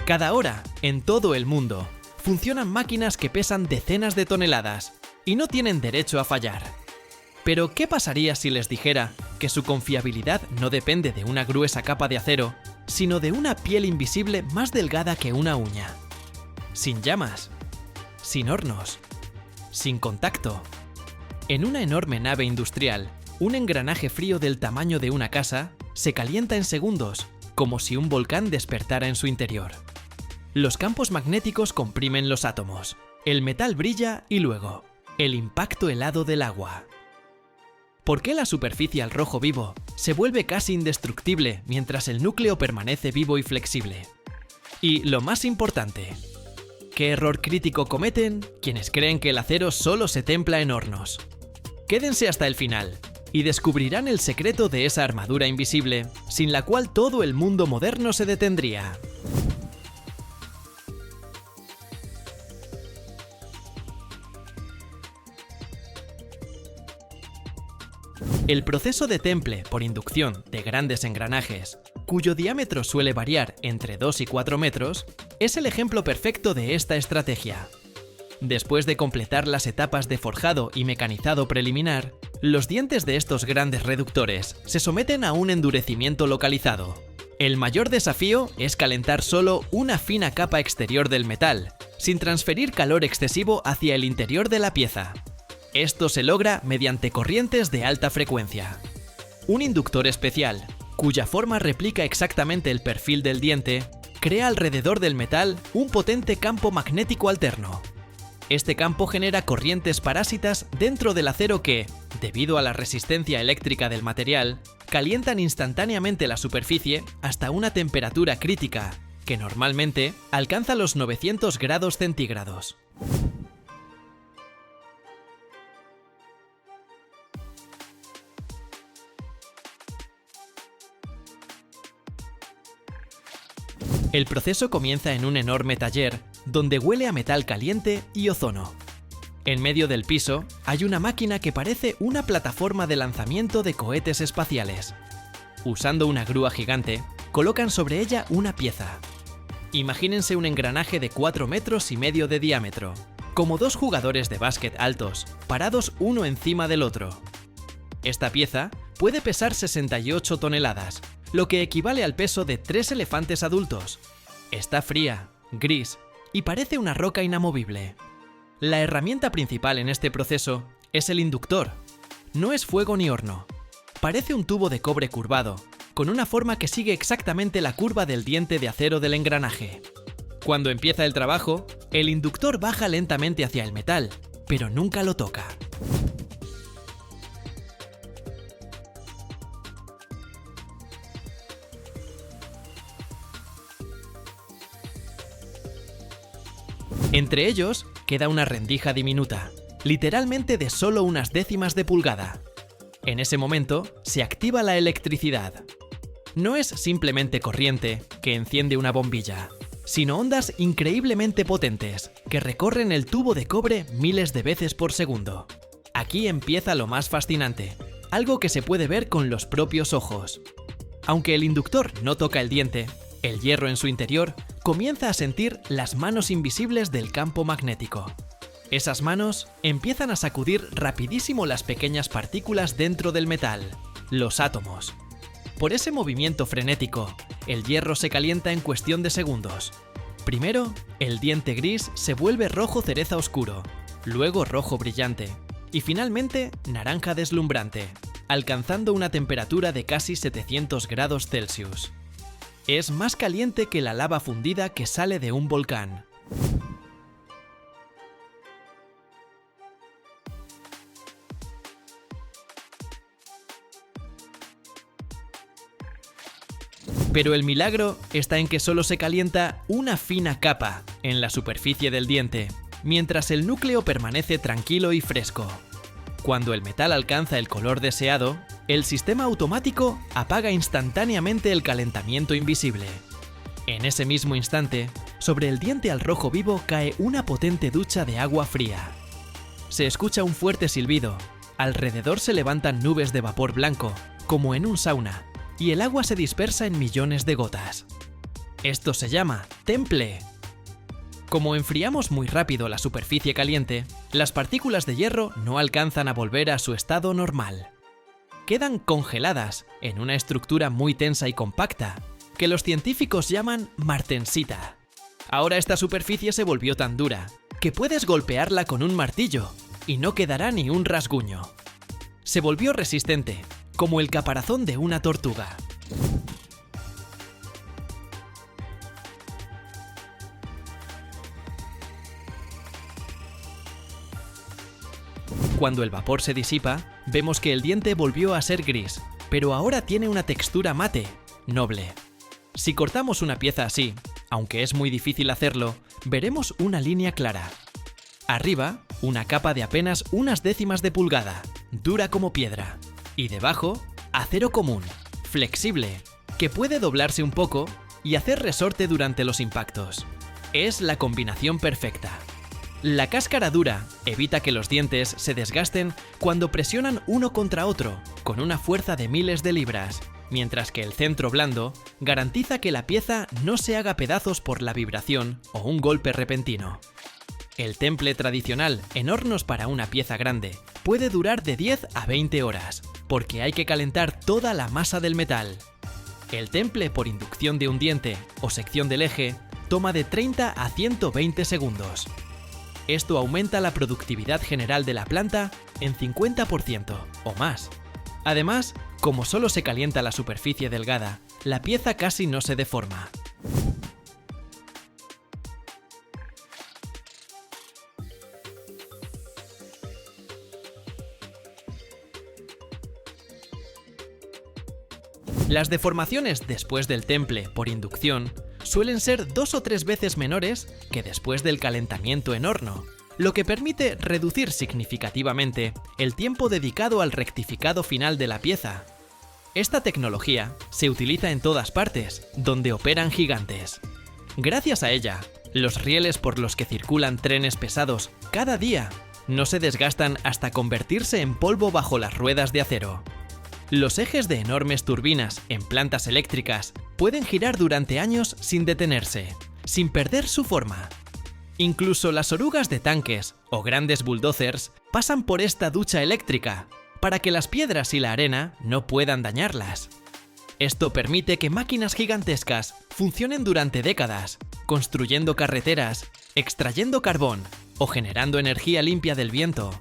Cada hora, en todo el mundo, funcionan máquinas que pesan decenas de toneladas y no tienen derecho a fallar. Pero, ¿qué pasaría si les dijera que su confiabilidad no depende de una gruesa capa de acero, sino de una piel invisible más delgada que una uña? Sin llamas, sin hornos, sin contacto. En una enorme nave industrial, un engranaje frío del tamaño de una casa se calienta en segundos, como si un volcán despertara en su interior. Los campos magnéticos comprimen los átomos, el metal brilla y luego, el impacto helado del agua. ¿Por qué la superficie al rojo vivo se vuelve casi indestructible mientras el núcleo permanece vivo y flexible? Y lo más importante, ¿qué error crítico cometen quienes creen que el acero solo se templa en hornos? Quédense hasta el final y descubrirán el secreto de esa armadura invisible sin la cual todo el mundo moderno se detendría. El proceso de temple por inducción de grandes engranajes, cuyo diámetro suele variar entre 2 y 4 metros, es el ejemplo perfecto de esta estrategia. Después de completar las etapas de forjado y mecanizado preliminar, los dientes de estos grandes reductores se someten a un endurecimiento localizado. El mayor desafío es calentar solo una fina capa exterior del metal, sin transferir calor excesivo hacia el interior de la pieza. Esto se logra mediante corrientes de alta frecuencia. Un inductor especial, cuya forma replica exactamente el perfil del diente, crea alrededor del metal un potente campo magnético alterno. Este campo genera corrientes parásitas dentro del acero que, debido a la resistencia eléctrica del material, calientan instantáneamente la superficie hasta una temperatura crítica, que normalmente alcanza los 900 grados centígrados. El proceso comienza en un enorme taller, donde huele a metal caliente y ozono. En medio del piso hay una máquina que parece una plataforma de lanzamiento de cohetes espaciales. Usando una grúa gigante, colocan sobre ella una pieza. Imagínense un engranaje de 4,5 metros de diámetro, como 2 jugadores de básquet altos, parados uno encima del otro. Esta pieza puede pesar 68 toneladas, lo que equivale al peso de 3 elefantes adultos. Está fría, gris y parece una roca inamovible. La herramienta principal en este proceso es el inductor. No es fuego ni horno. Parece un tubo de cobre curvado, con una forma que sigue exactamente la curva del diente de acero del engranaje. Cuando empieza el trabajo, el inductor baja lentamente hacia el metal, pero nunca lo toca. Entre ellos queda una rendija diminuta, literalmente de solo unas décimas de pulgada. En ese momento se activa la electricidad. No es simplemente corriente que enciende una bombilla, sino ondas increíblemente potentes que recorren el tubo de cobre miles de veces por segundo. Aquí empieza lo más fascinante, algo que se puede ver con los propios ojos. Aunque el inductor no toca el diente, el hierro en su interior comienza a sentir las manos invisibles del campo magnético. Esas manos empiezan a sacudir rapidísimo las pequeñas partículas dentro del metal, los átomos. Por ese movimiento frenético, el hierro se calienta en cuestión de segundos. Primero, el diente gris se vuelve rojo cereza oscuro, luego rojo brillante y finalmente naranja deslumbrante, alcanzando una temperatura de casi 700 grados Celsius. Es más caliente que la lava fundida que sale de un volcán. Pero el milagro está en que solo se calienta una fina capa en la superficie del diente, mientras el núcleo permanece tranquilo y fresco. Cuando el metal alcanza el color deseado, el sistema automático apaga instantáneamente el calentamiento invisible. En ese mismo instante, sobre el diente al rojo vivo cae una potente ducha de agua fría. Se escucha un fuerte silbido, alrededor se levantan nubes de vapor blanco, como en un sauna, y el agua se dispersa en millones de gotas. Esto se llama temple. Como enfriamos muy rápido la superficie caliente, las partículas de hierro no alcanzan a volver a su estado normal. Quedan congeladas en una estructura muy tensa y compacta, que los científicos llaman martensita. Ahora esta superficie se volvió tan dura que puedes golpearla con un martillo y no quedará ni un rasguño. Se volvió resistente, como el caparazón de una tortuga. Cuando el vapor se disipa, vemos que el diente volvió a ser gris, pero ahora tiene una textura mate, noble. Si cortamos una pieza así, aunque es muy difícil hacerlo, veremos una línea clara. Arriba, una capa de apenas unas décimas de pulgada, dura como piedra. Y debajo, acero común, flexible, que puede doblarse un poco y hacer resorte durante los impactos. Es la combinación perfecta. La cáscara dura evita que los dientes se desgasten cuando presionan uno contra otro, con una fuerza de miles de libras, mientras que el centro blando garantiza que la pieza no se haga pedazos por la vibración o un golpe repentino. El temple tradicional en hornos para una pieza grande puede durar de 10 a 20 horas, porque hay que calentar toda la masa del metal. El temple por inducción de un diente o sección del eje toma de 30 a 120 segundos. Esto aumenta la productividad general de la planta en 50% o más. Además, como solo se calienta la superficie delgada, la pieza casi no se deforma. Las deformaciones después del temple por inducción suelen ser 2 o 3 veces menores que después del calentamiento en horno, lo que permite reducir significativamente el tiempo dedicado al rectificado final de la pieza. Esta tecnología se utiliza en todas partes, donde operan gigantes. Gracias a ella, los rieles por los que circulan trenes pesados cada día no se desgastan hasta convertirse en polvo bajo las ruedas de acero. Los ejes de enormes turbinas en plantas eléctricas pueden girar durante años sin detenerse, sin perder su forma. Incluso las orugas de tanques o grandes bulldozers pasan por esta ducha eléctrica para que las piedras y la arena no puedan dañarlas. Esto permite que máquinas gigantescas funcionen durante décadas, construyendo carreteras, extrayendo carbón o generando energía limpia del viento.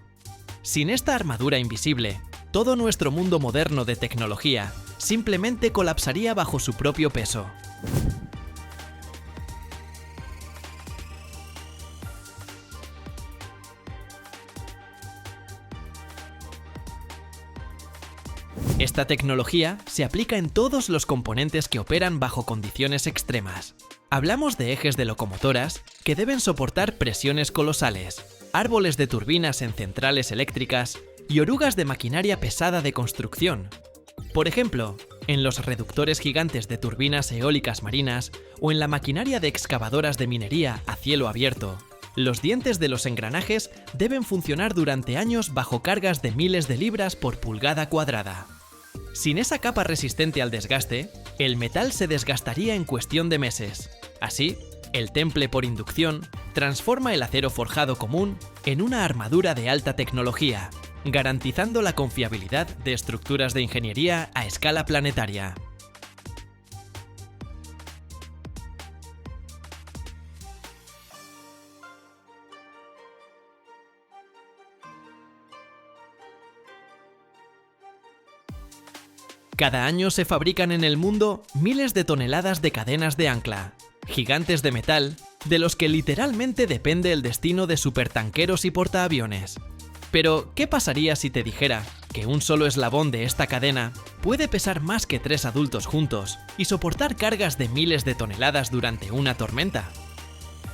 Sin esta armadura invisible, todo nuestro mundo moderno de tecnología simplemente colapsaría bajo su propio peso. Esta tecnología se aplica en todos los componentes que operan bajo condiciones extremas. Hablamos de ejes de locomotoras que deben soportar presiones colosales, árboles de turbinas en centrales eléctricas y orugas de maquinaria pesada de construcción. Por ejemplo, en los reductores gigantes de turbinas eólicas marinas o en la maquinaria de excavadoras de minería a cielo abierto, los dientes de los engranajes deben funcionar durante años bajo cargas de miles de libras por pulgada cuadrada. Sin esa capa resistente al desgaste, el metal se desgastaría en cuestión de meses. Así, el temple por inducción transforma el acero forjado común en una armadura de alta tecnología, garantizando la confiabilidad de estructuras de ingeniería a escala planetaria. Cada año se fabrican en el mundo miles de toneladas de cadenas de ancla, gigantes de metal, de los que literalmente depende el destino de supertanqueros y portaaviones. Pero, ¿qué pasaría si te dijera que un solo eslabón de esta cadena puede pesar más que 3 adultos juntos y soportar cargas de miles de toneladas durante una tormenta?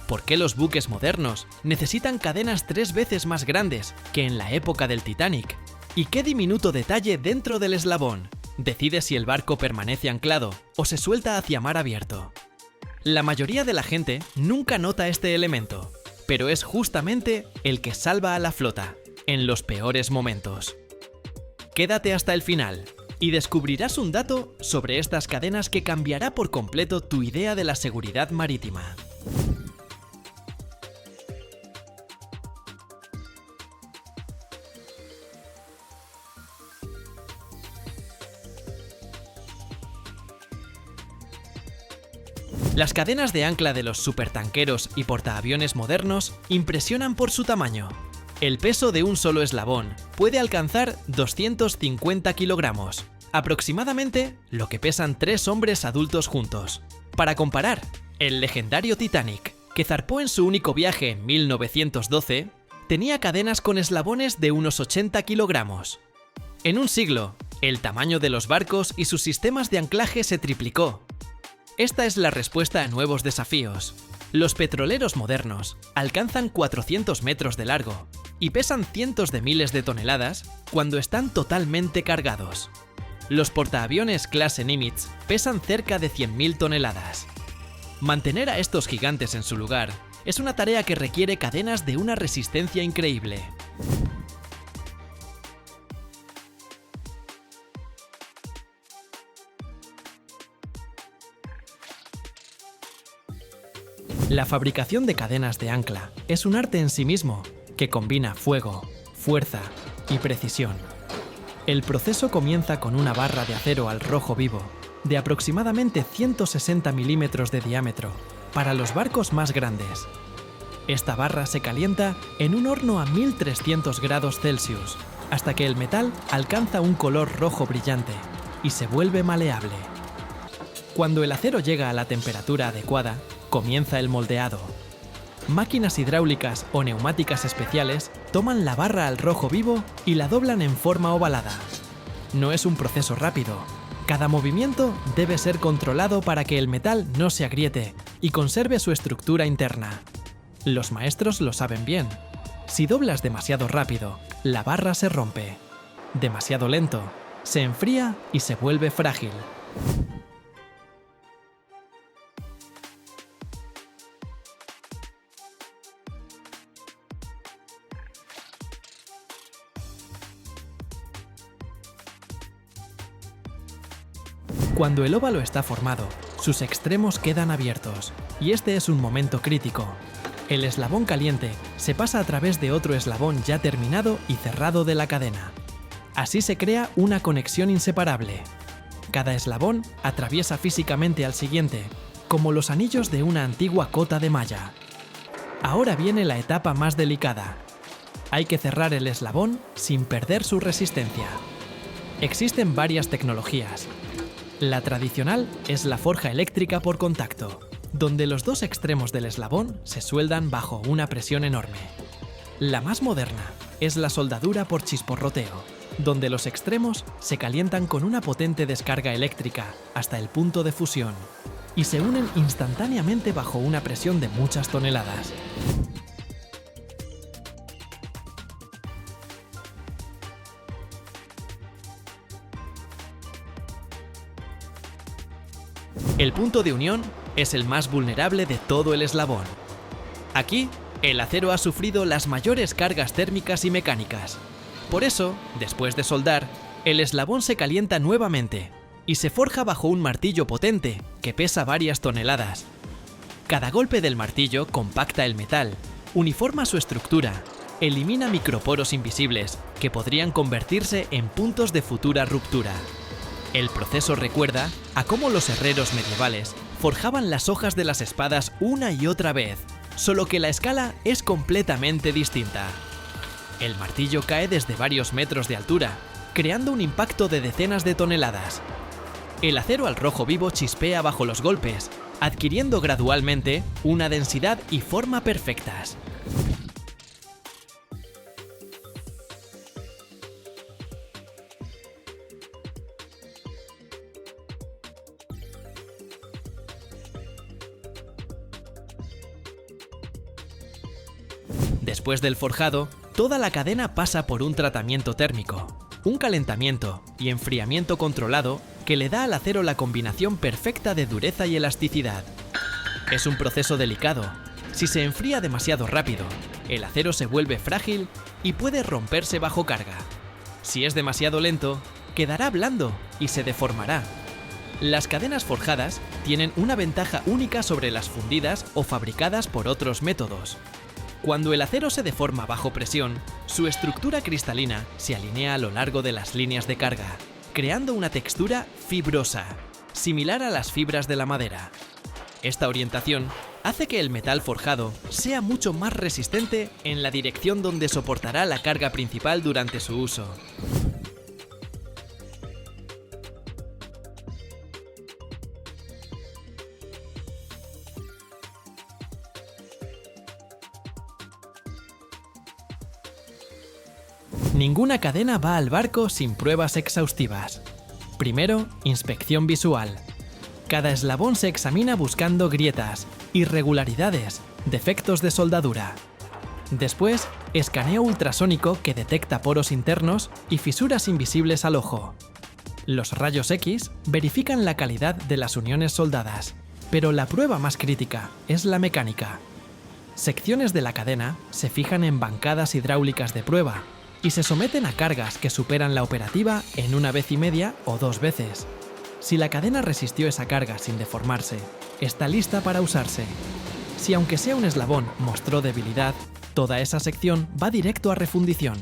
¿Por qué los buques modernos necesitan cadenas 3 veces más grandes que en la época del Titanic? ¿Y qué diminuto detalle dentro del eslabón decide si el barco permanece anclado o se suelta hacia mar abierto? La mayoría de la gente nunca nota este elemento, pero es justamente el que salva a la flota en los peores momentos. Quédate hasta el final Y descubrirás un dato sobre estas cadenas que cambiará por completo tu idea de la seguridad marítima. Las cadenas de ancla de los supertanqueros y portaaviones modernos impresionan por su tamaño. El peso de un solo eslabón puede alcanzar 250 kilogramos, aproximadamente lo que pesan 3 hombres adultos juntos. Para comparar, el legendario Titanic, que zarpó en su único viaje en 1912, tenía cadenas con eslabones de unos 80 kilogramos. En un siglo, el tamaño de los barcos y sus sistemas de anclaje se triplicó. Esta es la respuesta a nuevos desafíos. Los petroleros modernos alcanzan 400 metros de largo y pesan cientos de miles de toneladas cuando están totalmente cargados. Los portaaviones clase Nimitz pesan cerca de 100.000 toneladas. Mantener a estos gigantes en su lugar es una tarea que requiere cadenas de una resistencia increíble. La fabricación de cadenas de ancla es un arte en sí mismo que combina fuego, fuerza y precisión. El proceso comienza con una barra de acero al rojo vivo de aproximadamente 160 milímetros de diámetro para los barcos más grandes. Esta barra se calienta en un horno a 1300 grados Celsius hasta que el metal alcanza un color rojo brillante y se vuelve maleable. Cuando el acero llega a la temperatura adecuada, comienza el moldeado. Máquinas hidráulicas o neumáticas especiales toman la barra al rojo vivo y la doblan en forma ovalada. No es un proceso rápido. Cada movimiento debe ser controlado para que el metal no se agriete y conserve su estructura interna. Los maestros lo saben bien. Si doblas demasiado rápido, la barra se rompe. Demasiado lento, se enfría y se vuelve frágil. Cuando el óvalo está formado, sus extremos quedan abiertos, y este es un momento crítico. El eslabón caliente se pasa a través de otro eslabón ya terminado y cerrado de la cadena. Así se crea una conexión inseparable. Cada eslabón atraviesa físicamente al siguiente, como los anillos de una antigua cota de malla. Ahora viene la etapa más delicada. Hay que cerrar el eslabón sin perder su resistencia. Existen varias tecnologías. La tradicional es la forja eléctrica por contacto, donde los dos extremos del eslabón se sueldan bajo una presión enorme. La más moderna es la soldadura por chisporroteo, donde los extremos se calientan con una potente descarga eléctrica hasta el punto de fusión y se unen instantáneamente bajo una presión de muchas toneladas. El punto de unión es el más vulnerable de todo el eslabón. Aquí, el acero ha sufrido las mayores cargas térmicas y mecánicas. Por eso, después de soldar, el eslabón se calienta nuevamente y se forja bajo un martillo potente que pesa varias toneladas. Cada golpe del martillo compacta el metal, uniforma su estructura, elimina microporos invisibles que podrían convertirse en puntos de futura ruptura. El proceso recuerda a cómo los herreros medievales forjaban las hojas de las espadas una y otra vez, solo que la escala es completamente distinta. El martillo cae desde varios metros de altura, creando un impacto de decenas de toneladas. El acero al rojo vivo chispea bajo los golpes, adquiriendo gradualmente una densidad y forma perfectas. Después del forjado, toda la cadena pasa por un tratamiento térmico, un calentamiento y enfriamiento controlado que le da al acero la combinación perfecta de dureza y elasticidad. Es un proceso delicado. Si se enfría demasiado rápido, el acero se vuelve frágil y puede romperse bajo carga. Si es demasiado lento, quedará blando y se deformará. Las cadenas forjadas tienen una ventaja única sobre las fundidas o fabricadas por otros métodos. Cuando el acero se deforma bajo presión, su estructura cristalina se alinea a lo largo de las líneas de carga, creando una textura fibrosa, similar a las fibras de la madera. Esta orientación hace que el metal forjado sea mucho más resistente en la dirección donde soportará la carga principal durante su uso. Ninguna cadena va al barco sin pruebas exhaustivas. Primero, inspección visual. Cada eslabón se examina buscando grietas, irregularidades, defectos de soldadura. Después, escaneo ultrasónico que detecta poros internos y fisuras invisibles al ojo. Los rayos X verifican la calidad de las uniones soldadas, pero la prueba más crítica es la mecánica. Secciones de la cadena se fijan en bancadas hidráulicas de prueba y se someten a cargas que superan la operativa en 1,5 veces o 2 veces. Si la cadena resistió esa carga sin deformarse, está lista para usarse. Si aunque sea un eslabón mostró debilidad, toda esa sección va directo a refundición.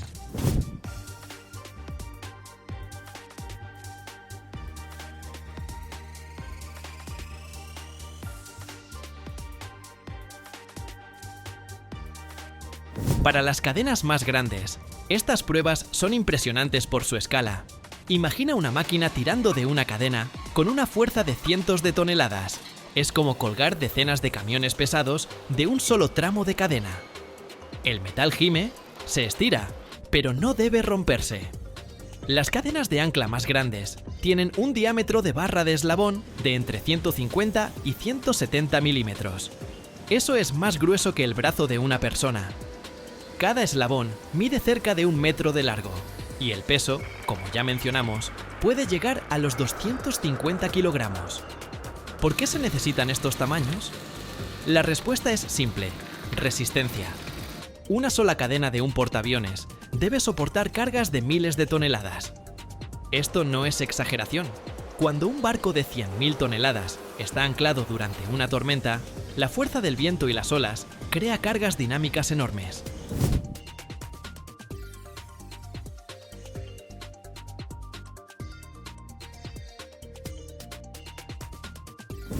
Para las cadenas más grandes, estas pruebas son impresionantes por su escala. Imagina una máquina tirando de una cadena con una fuerza de cientos de toneladas. Es como colgar decenas de camiones pesados de un solo tramo de cadena. El metal gime, se estira, pero no debe romperse. Las cadenas de ancla más grandes tienen un diámetro de barra de eslabón de entre 150 y 170 milímetros. Eso es más grueso que el brazo de una persona. Cada eslabón mide cerca de 1 metro de largo y el peso, como ya mencionamos, puede llegar a los 250 kilogramos. ¿Por qué se necesitan estos tamaños? La respuesta es simple: resistencia. Una sola cadena de un portaaviones debe soportar cargas de miles de toneladas. Esto no es exageración. Cuando un barco de 100.000 toneladas está anclado durante una tormenta, la fuerza del viento y las olas crea cargas dinámicas enormes.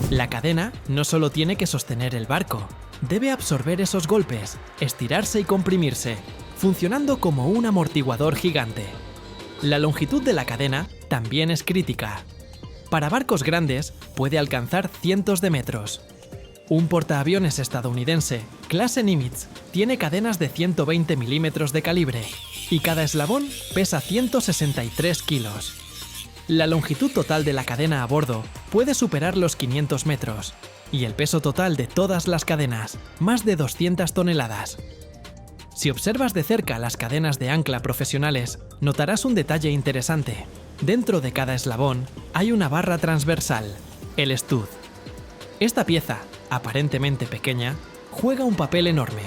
La cadena no solo tiene que sostener el barco, debe absorber esos golpes, estirarse y comprimirse, funcionando como un amortiguador gigante. La longitud de la cadena también es crítica. Para barcos grandes puede alcanzar cientos de metros. Un portaaviones estadounidense, clase Nimitz, tiene cadenas de 120 milímetros de calibre y cada eslabón pesa 163 kilos. La longitud total de la cadena a bordo puede superar los 500 metros y el peso total de todas las cadenas, más de 200 toneladas. Si observas de cerca las cadenas de ancla profesionales, notarás un detalle interesante. Dentro de cada eslabón hay una barra transversal, el estud. Esta pieza, aparentemente pequeña, juega un papel enorme.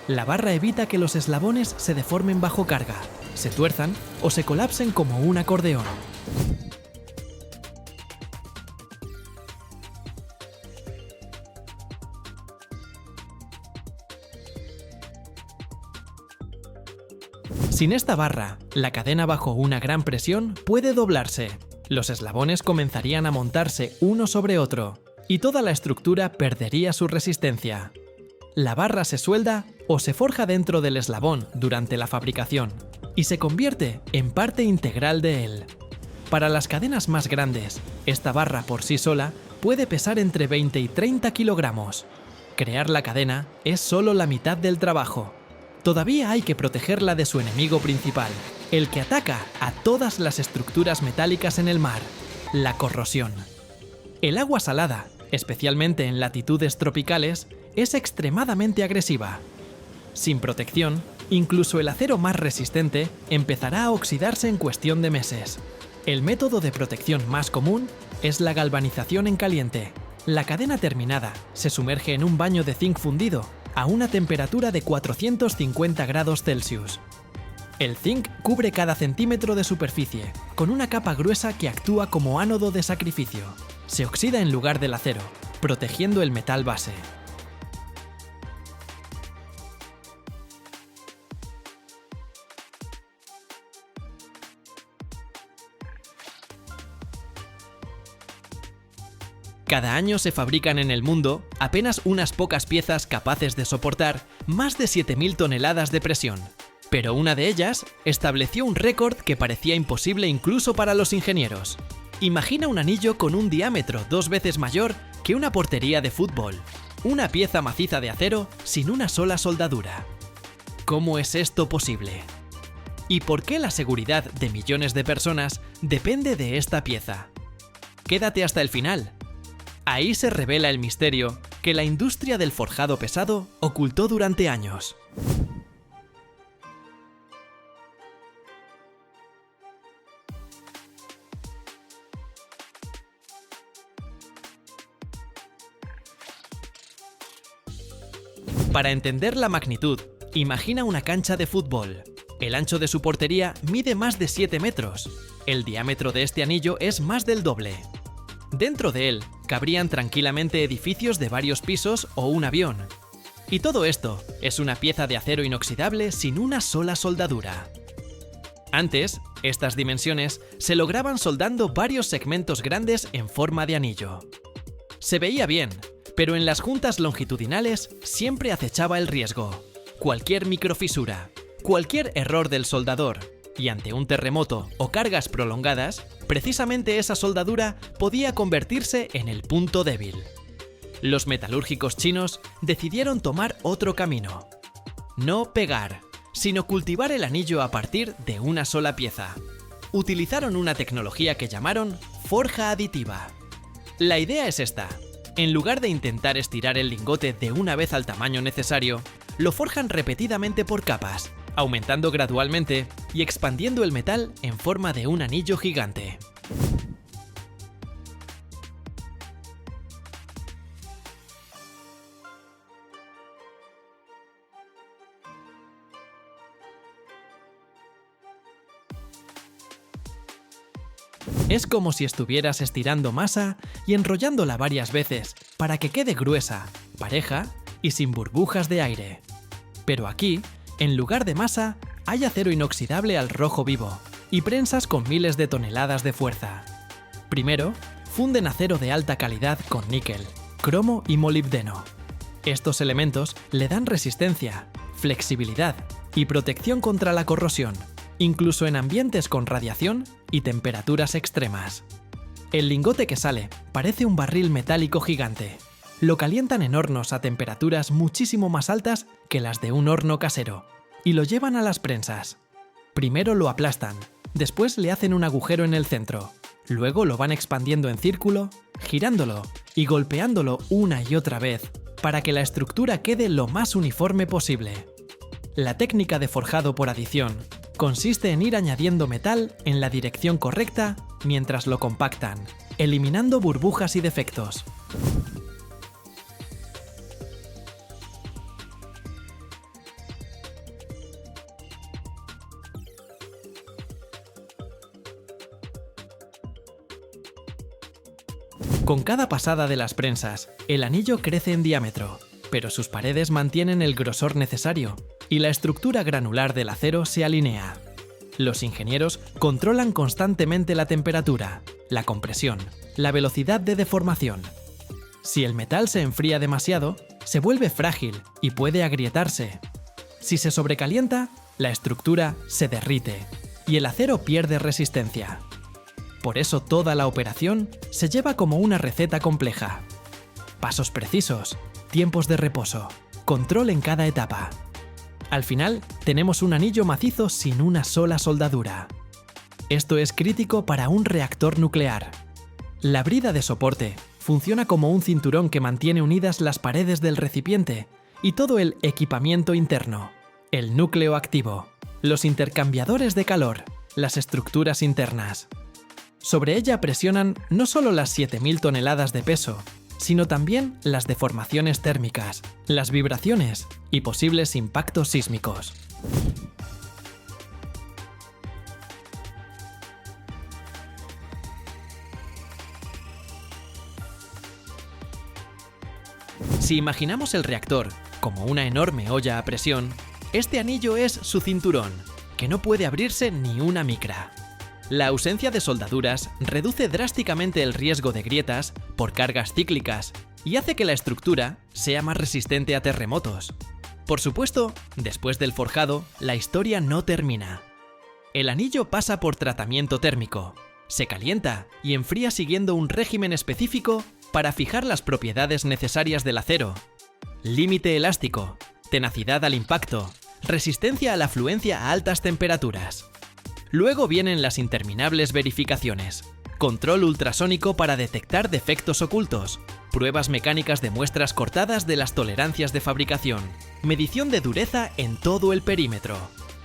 La barra evita que los eslabones se deformen bajo carga, se tuerzan o se colapsen como un acordeón. Sin esta barra, la cadena bajo una gran presión puede doblarse. Los eslabones comenzarían a montarse uno sobre otro y toda la estructura perdería su resistencia. La barra se suelda o se forja dentro del eslabón durante la fabricación y se convierte en parte integral de él. Para las cadenas más grandes, esta barra por sí sola puede pesar entre 20 y 30 kilogramos. Crear la cadena es solo la mitad del trabajo. Todavía hay que protegerla de su enemigo principal, el que ataca a todas las estructuras metálicas en el mar, la corrosión. El agua salada, especialmente en latitudes tropicales, es extremadamente agresiva. Sin protección, incluso el acero más resistente empezará a oxidarse en cuestión de meses. El método de protección más común es la galvanización en caliente. La cadena terminada se sumerge en un baño de zinc fundido a una temperatura de 450 grados Celsius. El zinc cubre cada centímetro de superficie, con una capa gruesa que actúa como ánodo de sacrificio. Se oxida en lugar del acero, protegiendo el metal base. Cada año se fabrican en el mundo apenas unas pocas piezas capaces de soportar más de 7.000 toneladas de presión. Pero una de ellas estableció un récord que parecía imposible incluso para los ingenieros. Imagina un anillo con un diámetro 2 veces mayor que una portería de fútbol. Una pieza maciza de acero sin una sola soldadura. ¿Cómo es esto posible? ¿Y por qué la seguridad de millones de personas depende de esta pieza? Quédate hasta el final. Ahí se revela el misterio que la industria del forjado pesado ocultó durante años. Para entender la magnitud, imagina una cancha de fútbol. El ancho de su portería mide más de 7 metros. El diámetro de este anillo es más del doble. Dentro de él cabrían tranquilamente edificios de varios pisos o un avión. Y todo esto es una pieza de acero inoxidable sin una sola soldadura. Antes, estas dimensiones se lograban soldando varios segmentos grandes en forma de anillo. Se veía bien, pero en las juntas longitudinales siempre acechaba el riesgo. Cualquier microfisura, cualquier error del soldador, y ante un terremoto o cargas prolongadas, precisamente esa soldadura podía convertirse en el punto débil. Los metalúrgicos chinos decidieron tomar otro camino. No pegar, sino cultivar el anillo a partir de una sola pieza. Utilizaron una tecnología que llamaron forja aditiva. La idea es esta. En lugar de intentar estirar el lingote de una vez al tamaño necesario, lo forjan repetidamente por capas, aumentando gradualmente y expandiendo el metal en forma de un anillo gigante. Es como si estuvieras estirando masa y enrollándola varias veces para que quede gruesa, pareja y sin burbujas de aire. Pero aquí, en lugar de masa, hay acero inoxidable al rojo vivo y prensas con miles de toneladas de fuerza. Primero, funden acero de alta calidad con níquel, cromo y molibdeno. Estos elementos le dan resistencia, flexibilidad y protección contra la corrosión, incluso en ambientes con radiación y temperaturas extremas. El lingote que sale parece un barril metálico gigante. Lo calientan en hornos a temperaturas muchísimo más altas que las de un horno casero y lo llevan a las prensas. Primero lo aplastan, después le hacen un agujero en el centro, luego lo van expandiendo en círculo, girándolo y golpeándolo una y otra vez para que la estructura quede lo más uniforme posible. La técnica de forjado por adición consiste en ir añadiendo metal en la dirección correcta mientras lo compactan, eliminando burbujas y defectos. Con cada pasada de las prensas, el anillo crece en diámetro, pero sus paredes mantienen el grosor necesario y la estructura granular del acero se alinea. Los ingenieros controlan constantemente la temperatura, la compresión, la velocidad de deformación. Si el metal se enfría demasiado, se vuelve frágil y puede agrietarse. Si se sobrecalienta, la estructura se derrite y el acero pierde resistencia. Por eso toda la operación se lleva como una receta compleja. Pasos precisos, tiempos de reposo, control en cada etapa. Al final, tenemos un anillo macizo sin una sola soldadura. Esto es crítico para un reactor nuclear. La brida de soporte funciona como un cinturón que mantiene unidas las paredes del recipiente y todo el equipamiento interno, el núcleo activo, los intercambiadores de calor, las estructuras internas. Sobre ella presionan no solo las 7.000 toneladas de peso, sino también las deformaciones térmicas, las vibraciones y posibles impactos sísmicos. Si imaginamos el reactor como una enorme olla a presión, este anillo es su cinturón, que no puede abrirse ni una micra. La ausencia de soldaduras reduce drásticamente el riesgo de grietas por cargas cíclicas y hace que la estructura sea más resistente a terremotos. Por supuesto, después del forjado, la historia no termina. El anillo pasa por tratamiento térmico, se calienta y enfría siguiendo un régimen específico para fijar las propiedades necesarias del acero: límite elástico, tenacidad al impacto, resistencia a la fluencia a altas temperaturas. Luego vienen las interminables verificaciones: control ultrasónico para detectar defectos ocultos, pruebas mecánicas de muestras cortadas de las tolerancias de fabricación, medición de dureza en todo el perímetro.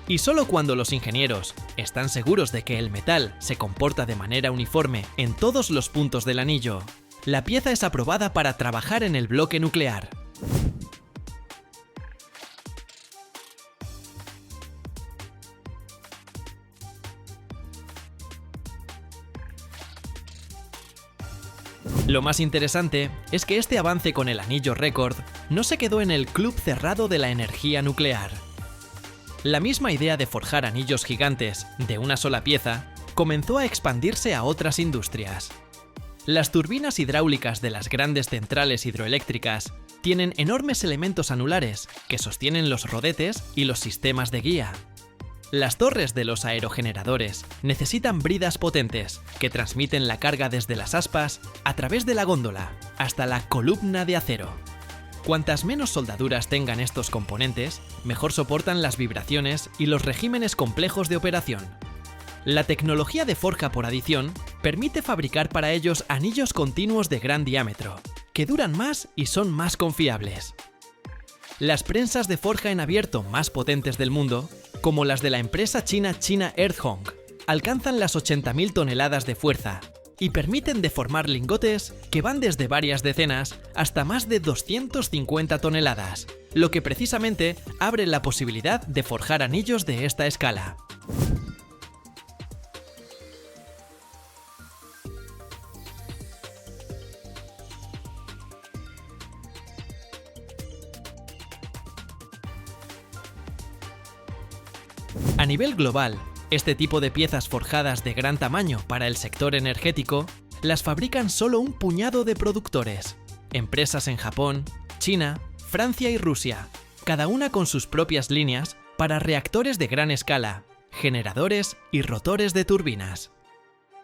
Y solo cuando los ingenieros están seguros de que el metal se comporta de manera uniforme en todos los puntos del anillo, la pieza es aprobada para trabajar en el bloque nuclear. Lo más interesante es que este avance con el anillo récord no se quedó en el club cerrado de la energía nuclear. La misma idea de forjar anillos gigantes de una sola pieza comenzó a expandirse a otras industrias. Las turbinas hidráulicas de las grandes centrales hidroeléctricas tienen enormes elementos anulares que sostienen los rodetes y los sistemas de guía. Las torres de los aerogeneradores necesitan bridas potentes que transmiten la carga desde las aspas a través de la góndola hasta la columna de acero. Cuantas menos soldaduras tengan estos componentes, mejor soportan las vibraciones y los regímenes complejos de operación. La tecnología de forja por adición permite fabricar para ellos anillos continuos de gran diámetro, que duran más y son más confiables. Las prensas de forja en abierto más potentes del mundo, como las de la empresa China Earthhong, alcanzan las 80.000 toneladas de fuerza y permiten deformar lingotes que van desde varias decenas hasta más de 250 toneladas, lo que precisamente abre la posibilidad de forjar anillos de esta escala. A nivel global, este tipo de piezas forjadas de gran tamaño para el sector energético las fabrican solo un puñado de productores, empresas en Japón, China, Francia y Rusia, cada una con sus propias líneas para reactores de gran escala, generadores y rotores de turbinas.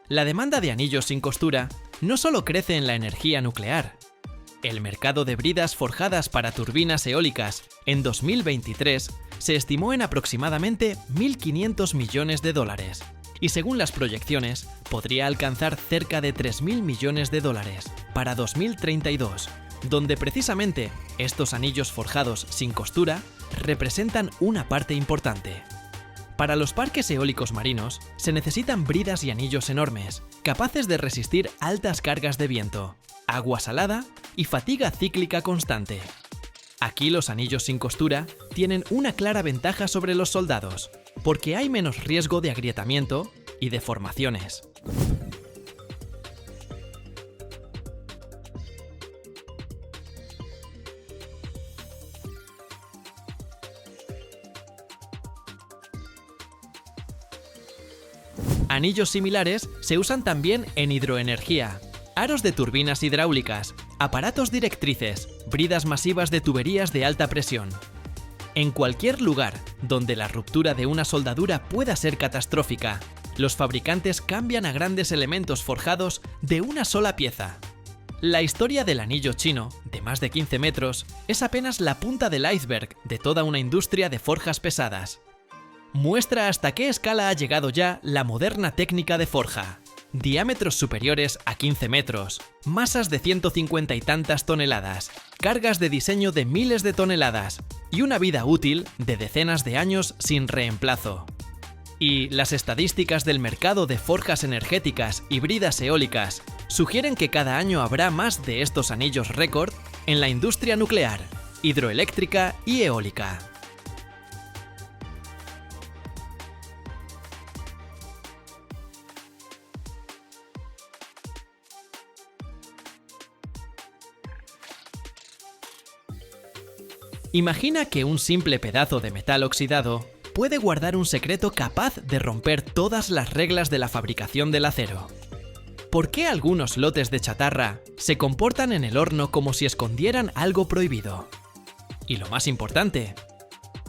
La demanda de anillos sin costura no solo crece en la energía nuclear. El mercado de bridas forjadas para turbinas eólicas en 2023 se estimó en aproximadamente 1.500 millones de dólares, y según las proyecciones, podría alcanzar cerca de 3.000 millones de dólares para 2032, donde precisamente estos anillos forjados sin costura representan una parte importante. Para los parques eólicos marinos se necesitan bridas y anillos enormes, capaces de resistir altas cargas de viento, agua salada y fatiga cíclica constante. Aquí los anillos sin costura tienen una clara ventaja sobre los soldados, porque hay menos riesgo de agrietamiento y deformaciones. Anillos similares se usan también en hidroenergía, aros de turbinas hidráulicas, aparatos directrices, bridas masivas de tuberías de alta presión. En cualquier lugar donde la ruptura de una soldadura pueda ser catastrófica, los fabricantes cambian a grandes elementos forjados de una sola pieza. La historia del anillo chino, de más de 15 metros, es apenas la punta del iceberg de toda una industria de forjas pesadas. Muestra hasta qué escala ha llegado ya la moderna técnica de forja. Diámetros superiores a 15 metros, masas de 150 y tantas toneladas, cargas de diseño de miles de toneladas y una vida útil de decenas de años sin reemplazo. Y las estadísticas del mercado de forjas energéticas y bridas eólicas sugieren que cada año habrá más de estos anillos récord en la industria nuclear, hidroeléctrica y eólica. Imagina que un simple pedazo de metal oxidado puede guardar un secreto capaz de romper todas las reglas de la fabricación del acero. ¿Por qué algunos lotes de chatarra se comportan en el horno como si escondieran algo prohibido? Y lo más importante,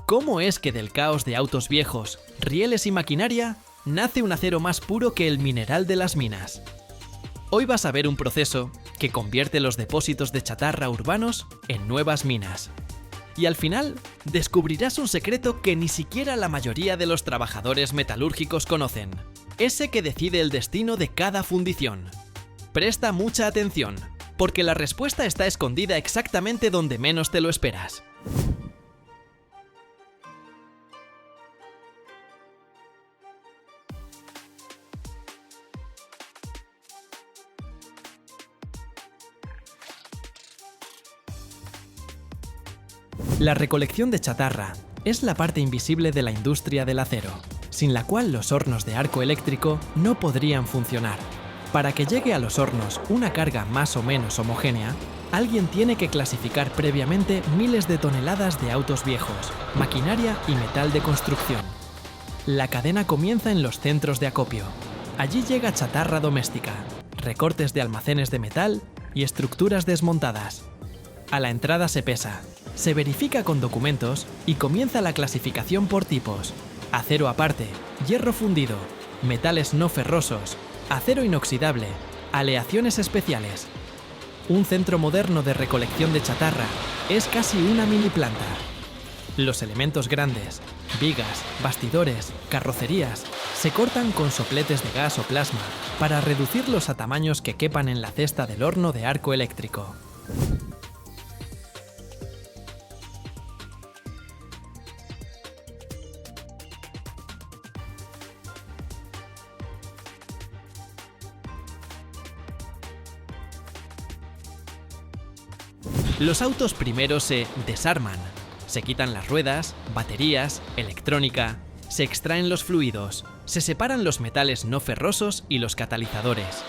¿cómo es que del caos de autos viejos, rieles y maquinaria nace un acero más puro que el mineral de las minas? Hoy vas a ver un proceso que convierte los depósitos de chatarra urbanos en nuevas minas. Y al final, descubrirás un secreto que ni siquiera la mayoría de los trabajadores metalúrgicos conocen. Ese que decide el destino de cada fundición. Presta mucha atención, porque la respuesta está escondida exactamente donde menos te lo esperas. La recolección de chatarra es la parte invisible de la industria del acero, sin la cual los hornos de arco eléctrico no podrían funcionar. Para que llegue a los hornos una carga más o menos homogénea, alguien tiene que clasificar previamente miles de toneladas de autos viejos, maquinaria y metal de construcción. La cadena comienza en los centros de acopio. Allí llega chatarra doméstica, recortes de almacenes de metal y estructuras desmontadas. A la entrada se pesa, se verifica con documentos y comienza la clasificación por tipos: acero aparte, hierro fundido, metales no ferrosos, acero inoxidable, aleaciones especiales. Un centro moderno de recolección de chatarra es casi una mini planta. Los elementos grandes, vigas, bastidores, carrocerías, se cortan con sopletes de gas o plasma para reducirlos a tamaños que quepan en la cesta del horno de arco eléctrico. Los autos primero se desarman, se quitan las ruedas, baterías, electrónica, se extraen los fluidos, se separan los metales no ferrosos y los catalizadores.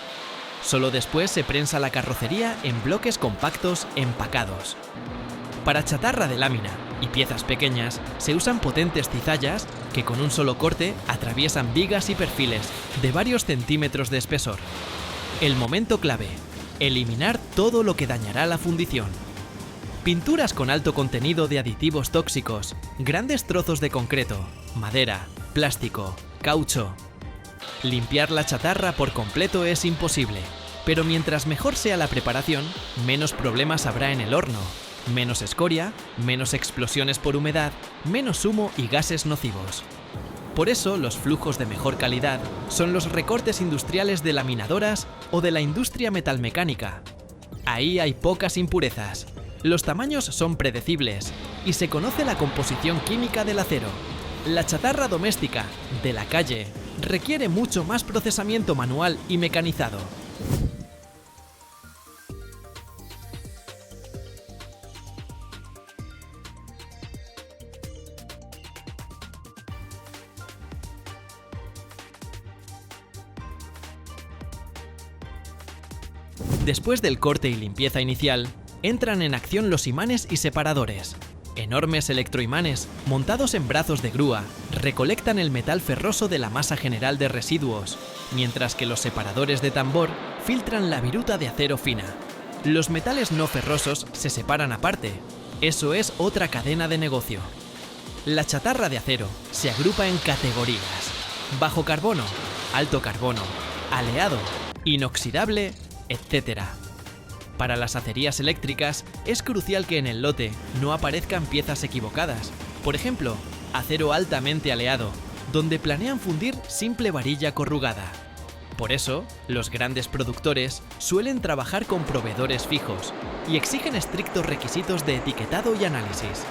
Solo después se prensa la carrocería en bloques compactos empacados. Para chatarra de lámina y piezas pequeñas se usan potentes cizallas que con un solo corte atraviesan vigas y perfiles de varios centímetros de espesor. El momento clave: eliminar todo lo que dañará la fundición. Pinturas con alto contenido de aditivos tóxicos, grandes trozos de concreto, madera, plástico, caucho. Limpiar la chatarra por completo es imposible, pero mientras mejor sea la preparación, menos problemas habrá en el horno, menos escoria, menos explosiones por humedad, menos humo y gases nocivos. Por eso, los flujos de mejor calidad son los recortes industriales de laminadoras o de la industria metalmecánica. Ahí hay pocas impurezas. Los tamaños son predecibles y se conoce la composición química del acero. La chatarra doméstica, de la calle, requiere mucho más procesamiento manual y mecanizado. Después del corte y limpieza inicial, entran en acción los imanes y separadores. Enormes electroimanes, montados en brazos de grúa, recolectan el metal ferroso de la masa general de residuos, mientras que los separadores de tambor filtran la viruta de acero fina. Los metales no ferrosos se separan aparte. Eso es otra cadena de negocio. La chatarra de acero se agrupa en categorías: bajo carbono, alto carbono, aleado, inoxidable, etc. Para las acerías eléctricas es crucial que en el lote no aparezcan piezas equivocadas. Por ejemplo, acero altamente aleado, donde planean fundir simple varilla corrugada. Por eso, los grandes productores suelen trabajar con proveedores fijos y exigen estrictos requisitos de etiquetado y análisis.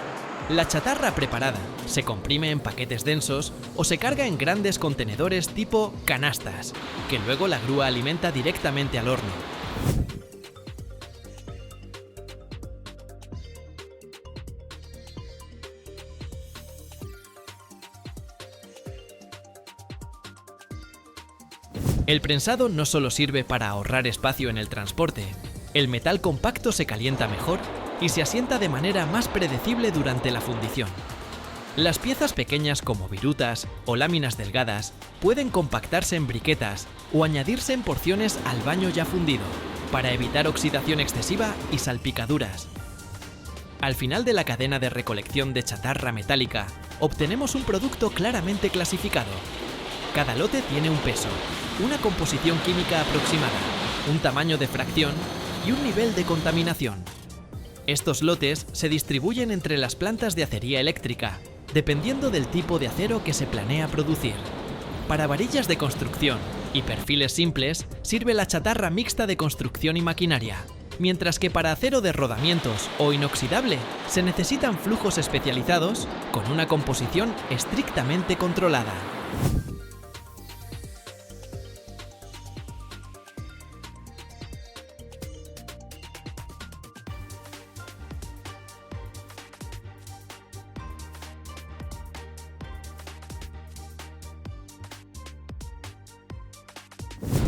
La chatarra preparada se comprime en paquetes densos o se carga en grandes contenedores tipo canastas, que luego la grúa alimenta directamente al horno. El prensado no solo sirve para ahorrar espacio en el transporte. El metal compacto se calienta mejor y se asienta de manera más predecible durante la fundición. Las piezas pequeñas como virutas o láminas delgadas pueden compactarse en briquetas o añadirse en porciones al baño ya fundido, para evitar oxidación excesiva y salpicaduras. Al final de la cadena de recolección de chatarra metálica, obtenemos un producto claramente clasificado. Cada lote tiene un peso, una composición química aproximada, un tamaño de fracción y un nivel de contaminación. Estos lotes se distribuyen entre las plantas de acería eléctrica, dependiendo del tipo de acero que se planea producir. Para varillas de construcción y perfiles simples sirve la chatarra mixta de construcción y maquinaria, mientras que para acero de rodamientos o inoxidable se necesitan flujos especializados con una composición estrictamente controlada.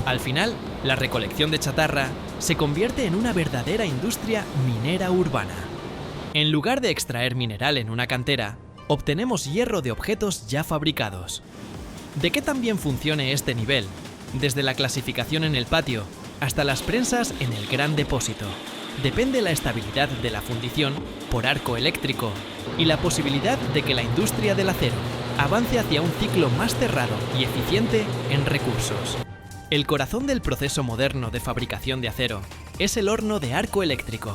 Al final, la recolección de chatarra se convierte en una verdadera industria minera urbana. En lugar de extraer mineral en una cantera, obtenemos hierro de objetos ya fabricados. ¿De qué tan bien funcione este nivel? Desde la clasificación en el patio hasta las prensas en el gran depósito. Depende la estabilidad de la fundición por arco eléctrico y la posibilidad de que la industria del acero avance hacia un ciclo más cerrado y eficiente en recursos. El corazón del proceso moderno de fabricación de acero es el horno de arco eléctrico.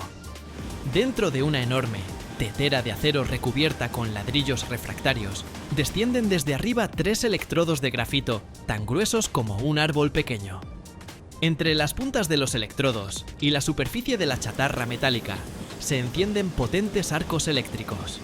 Dentro de una enorme tetera de acero recubierta con ladrillos refractarios, descienden desde arriba 3 electrodos de grafito tan gruesos como un árbol pequeño. Entre las puntas de los electrodos y la superficie de la chatarra metálica se encienden potentes arcos eléctricos.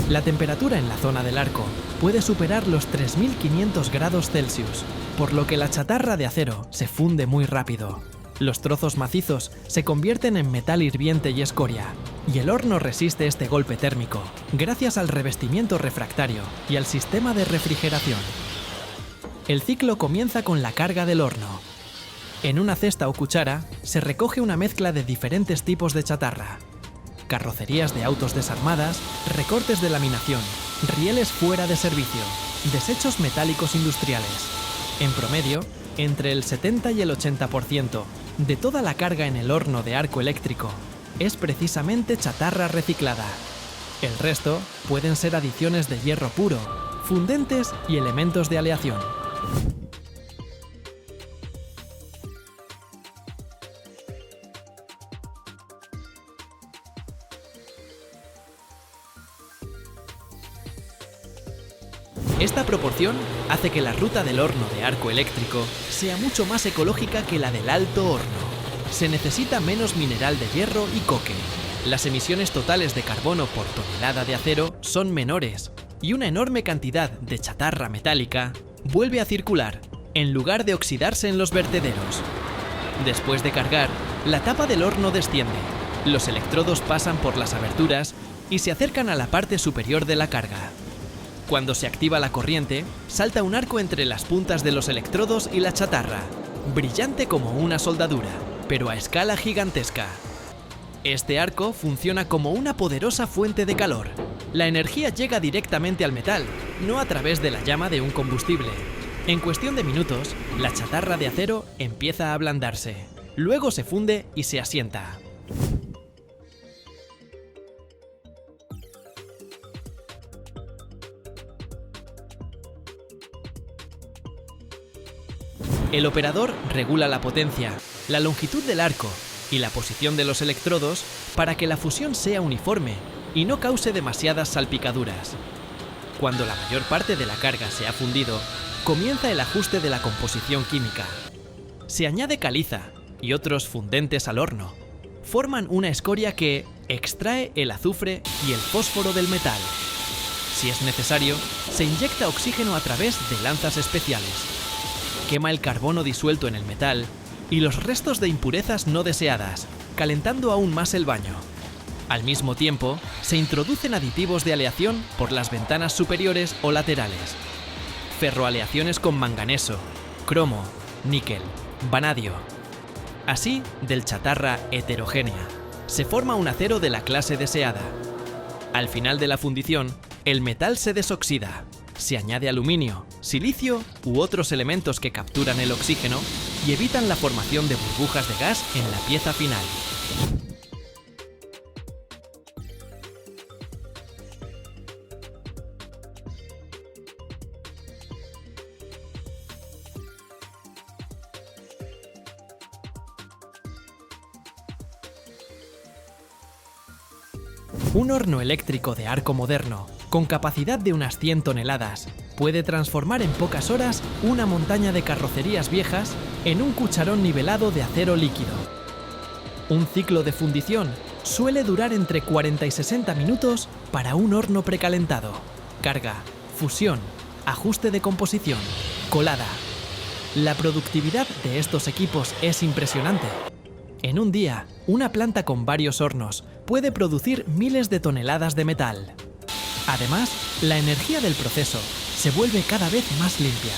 La temperatura en la zona del arco puede superar los 3500 grados Celsius, por lo que la chatarra de acero se funde muy rápido. Los trozos macizos se convierten en metal hirviente y escoria, y el horno resiste este golpe térmico, gracias al revestimiento refractario y al sistema de refrigeración. El ciclo comienza con la carga del horno. En una cesta o cuchara se recoge una mezcla de diferentes tipos de chatarra: carrocerías de autos desarmadas, recortes de laminación, rieles fuera de servicio, desechos metálicos industriales. En promedio, entre el 70 y el 80% de toda la carga en el horno de arco eléctrico es precisamente chatarra reciclada. El resto pueden ser adiciones de hierro puro, fundentes y elementos de aleación. Esta proporción hace que la ruta del horno de arco eléctrico sea mucho más ecológica que la del alto horno. Se necesita menos mineral de hierro y coque. Las emisiones totales de carbono por tonelada de acero son menores y una enorme cantidad de chatarra metálica vuelve a circular, en lugar de oxidarse en los vertederos. Después de cargar, la tapa del horno desciende, los electrodos pasan por las aberturas y se acercan a la parte superior de la carga. Cuando se activa la corriente, salta un arco entre las puntas de los electrodos y la chatarra, brillante como una soldadura, pero a escala gigantesca. Este arco funciona como una poderosa fuente de calor. La energía llega directamente al metal, no a través de la llama de un combustible. En cuestión de minutos, la chatarra de acero empieza a ablandarse. Luego se funde y se asienta. El operador regula la potencia, la longitud del arco y la posición de los electrodos para que la fusión sea uniforme y no cause demasiadas salpicaduras. Cuando la mayor parte de la carga se ha fundido, comienza el ajuste de la composición química. Se añade caliza y otros fundentes al horno. Forman una escoria que extrae el azufre y el fósforo del metal. Si es necesario, se inyecta oxígeno a través de lanzas especiales. Quema el carbono disuelto en el metal y los restos de impurezas no deseadas, calentando aún más el baño. Al mismo tiempo, se introducen aditivos de aleación por las ventanas superiores o laterales. Ferroaleaciones con manganeso, cromo, níquel, vanadio. Así, del chatarra heterogénea, se forma un acero de la clase deseada. Al final de la fundición, el metal se desoxida, se añade aluminio, silicio u otros elementos que capturan el oxígeno y evitan la formación de burbujas de gas en la pieza final. Un horno eléctrico de arco moderno, con capacidad de unas 100 toneladas, puede transformar en pocas horas una montaña de carrocerías viejas en un cucharón nivelado de acero líquido. Un ciclo de fundición suele durar entre 40 y 60 minutos para un horno precalentado. Carga, fusión, ajuste de composición, colada. La productividad de estos equipos es impresionante. En un día, una planta con varios hornos puede producir miles de toneladas de metal. Además, la energía del proceso se vuelve cada vez más limpia.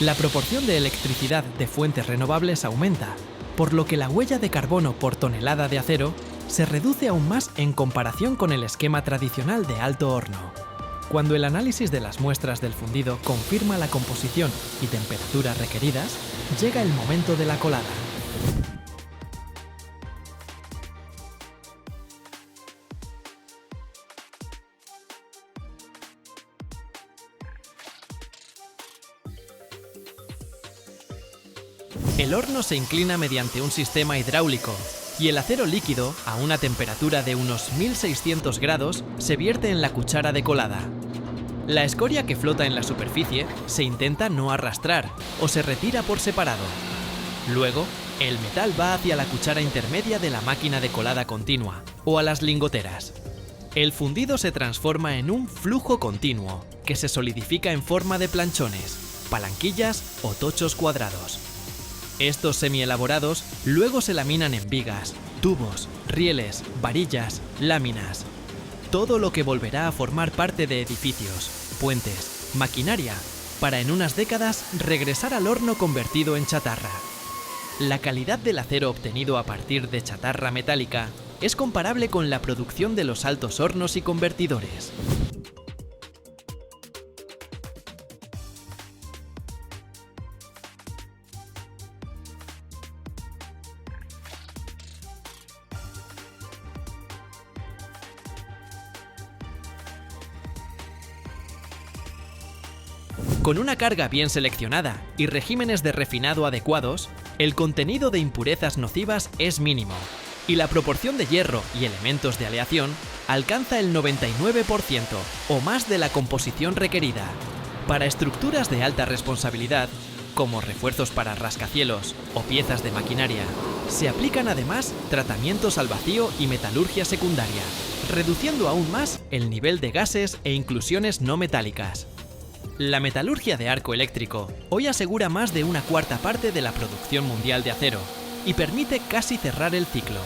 La proporción de electricidad de fuentes renovables aumenta, por lo que la huella de carbono por tonelada de acero se reduce aún más en comparación con el esquema tradicional de alto horno. Cuando el análisis de las muestras del fundido confirma la composición y temperatura requeridas, llega el momento de la colada. El horno se inclina mediante un sistema hidráulico y el acero líquido, a una temperatura de unos 1600 grados, se vierte en la cuchara de colada. La escoria que flota en la superficie se intenta no arrastrar o se retira por separado. Luego, el metal va hacia la cuchara intermedia de la máquina de colada continua o a las lingoteras. El fundido se transforma en un flujo continuo que se solidifica en forma de planchones, palanquillas o tochos cuadrados. Estos semielaborados luego se laminan en vigas, tubos, rieles, varillas, láminas. Todo lo que volverá a formar parte de edificios, puentes, maquinaria, para en unas décadas regresar al horno convertido en chatarra. La calidad del acero obtenido a partir de chatarra metálica es comparable con la producción de los altos hornos y convertidores. Con una carga bien seleccionada y regímenes de refinado adecuados, el contenido de impurezas nocivas es mínimo y la proporción de hierro y elementos de aleación alcanza el 99% o más de la composición requerida. Para estructuras de alta responsabilidad, como refuerzos para rascacielos o piezas de maquinaria, se aplican además tratamientos al vacío y metalurgia secundaria, reduciendo aún más el nivel de gases e inclusiones no metálicas. La metalurgia de arco eléctrico hoy asegura más de una cuarta parte de la producción mundial de acero y permite casi cerrar el ciclo.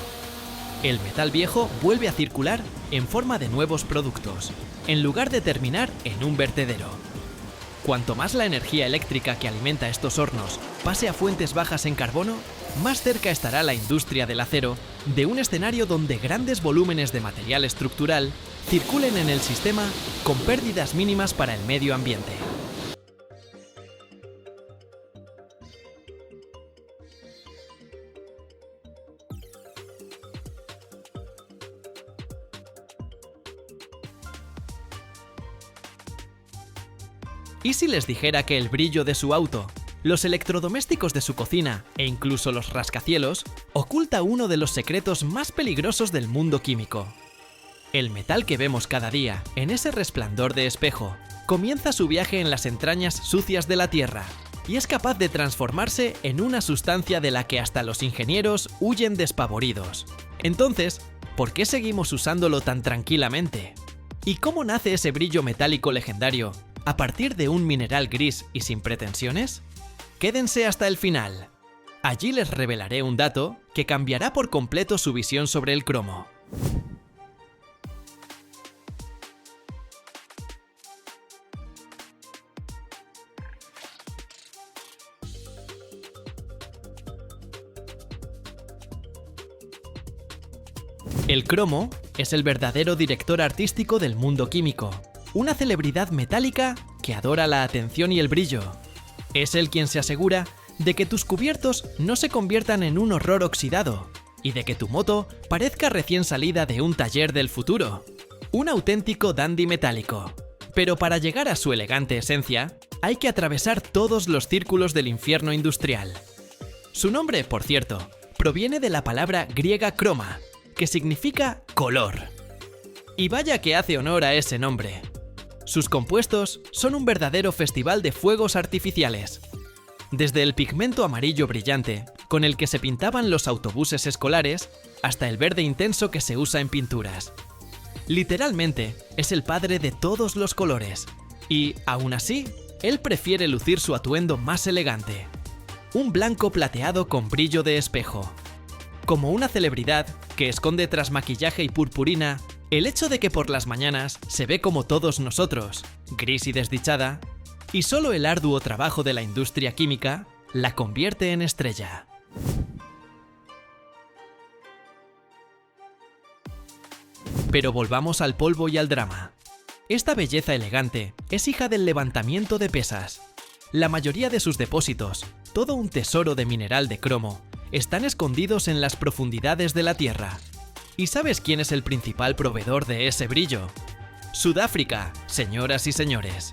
El metal viejo vuelve a circular en forma de nuevos productos, en lugar de terminar en un vertedero. Cuanto más la energía eléctrica que alimenta estos hornos pase a fuentes bajas en carbono, más cerca estará la industria del acero de un escenario donde grandes volúmenes de material estructural circulen en el sistema con pérdidas mínimas para el medio ambiente. ¿Y si les dijera que el brillo de su auto, los electrodomésticos de su cocina e incluso los rascacielos oculta uno de los secretos más peligrosos del mundo químico? El metal que vemos cada día, en ese resplandor de espejo, comienza su viaje en las entrañas sucias de la Tierra y es capaz de transformarse en una sustancia de la que hasta los ingenieros huyen despavoridos. Entonces, ¿por qué seguimos usándolo tan tranquilamente? ¿Y cómo nace ese brillo metálico legendario a partir de un mineral gris y sin pretensiones? Quédense hasta el final. Allí les revelaré un dato que cambiará por completo su visión sobre el cromo. El cromo es el verdadero director artístico del mundo químico, una celebridad metálica que adora la atención y el brillo. Es él quien se asegura de que tus cubiertos no se conviertan en un horror oxidado y de que tu moto parezca recién salida de un taller del futuro. Un auténtico dandy metálico. Pero para llegar a su elegante esencia, hay que atravesar todos los círculos del infierno industrial. Su nombre, por cierto, proviene de la palabra griega croma, que significa color. Y vaya que hace honor a ese nombre. Sus compuestos son un verdadero festival de fuegos artificiales. Desde el pigmento amarillo brillante, con el que se pintaban los autobuses escolares, hasta el verde intenso que se usa en pinturas. Literalmente, es el padre de todos los colores. Y, aún así, él prefiere lucir su atuendo más elegante. Un blanco plateado con brillo de espejo. Como una celebridad que esconde tras maquillaje y purpurina el hecho de que por las mañanas se ve como todos nosotros, gris y desdichada, y solo el arduo trabajo de la industria química la convierte en estrella. Pero volvamos al polvo y al drama. Esta belleza elegante es hija del levantamiento de pesas. La mayoría de sus depósitos, todo un tesoro de mineral de cromo, están escondidos en las profundidades de la Tierra. ¿Y sabes quién es el principal proveedor de ese brillo? Sudáfrica, señoras y señores.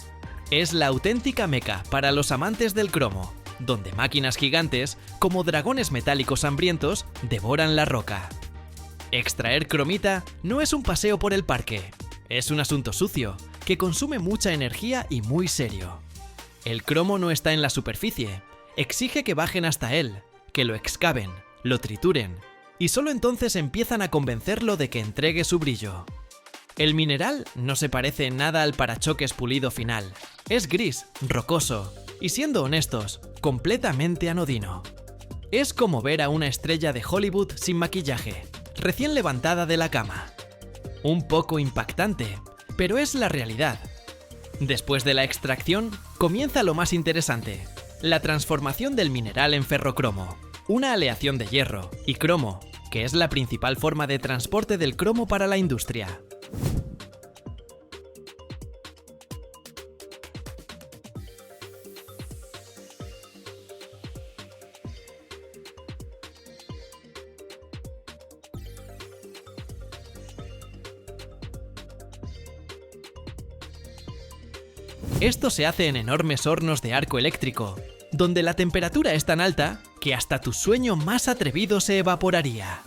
Es la auténtica meca para los amantes del cromo, donde máquinas gigantes, como dragones metálicos hambrientos, devoran la roca. Extraer cromita no es un paseo por el parque, es un asunto sucio, que consume mucha energía y muy serio. El cromo no está en la superficie, exige que bajen hasta él, que lo excaven, lo trituren, y solo entonces empiezan a convencerlo de que entregue su brillo. El mineral no se parece en nada al parachoques pulido final. Es gris, rocoso, y siendo honestos, completamente anodino. Es como ver a una estrella de Hollywood sin maquillaje, recién levantada de la cama. Un poco impactante, pero es la realidad. Después de la extracción, comienza lo más interesante: la transformación del mineral en ferrocromo, una aleación de hierro y cromo, que es la principal forma de transporte del cromo para la industria. Esto se hace en enormes hornos de arco eléctrico, donde la temperatura es tan alta que hasta tu sueño más atrevido se evaporaría.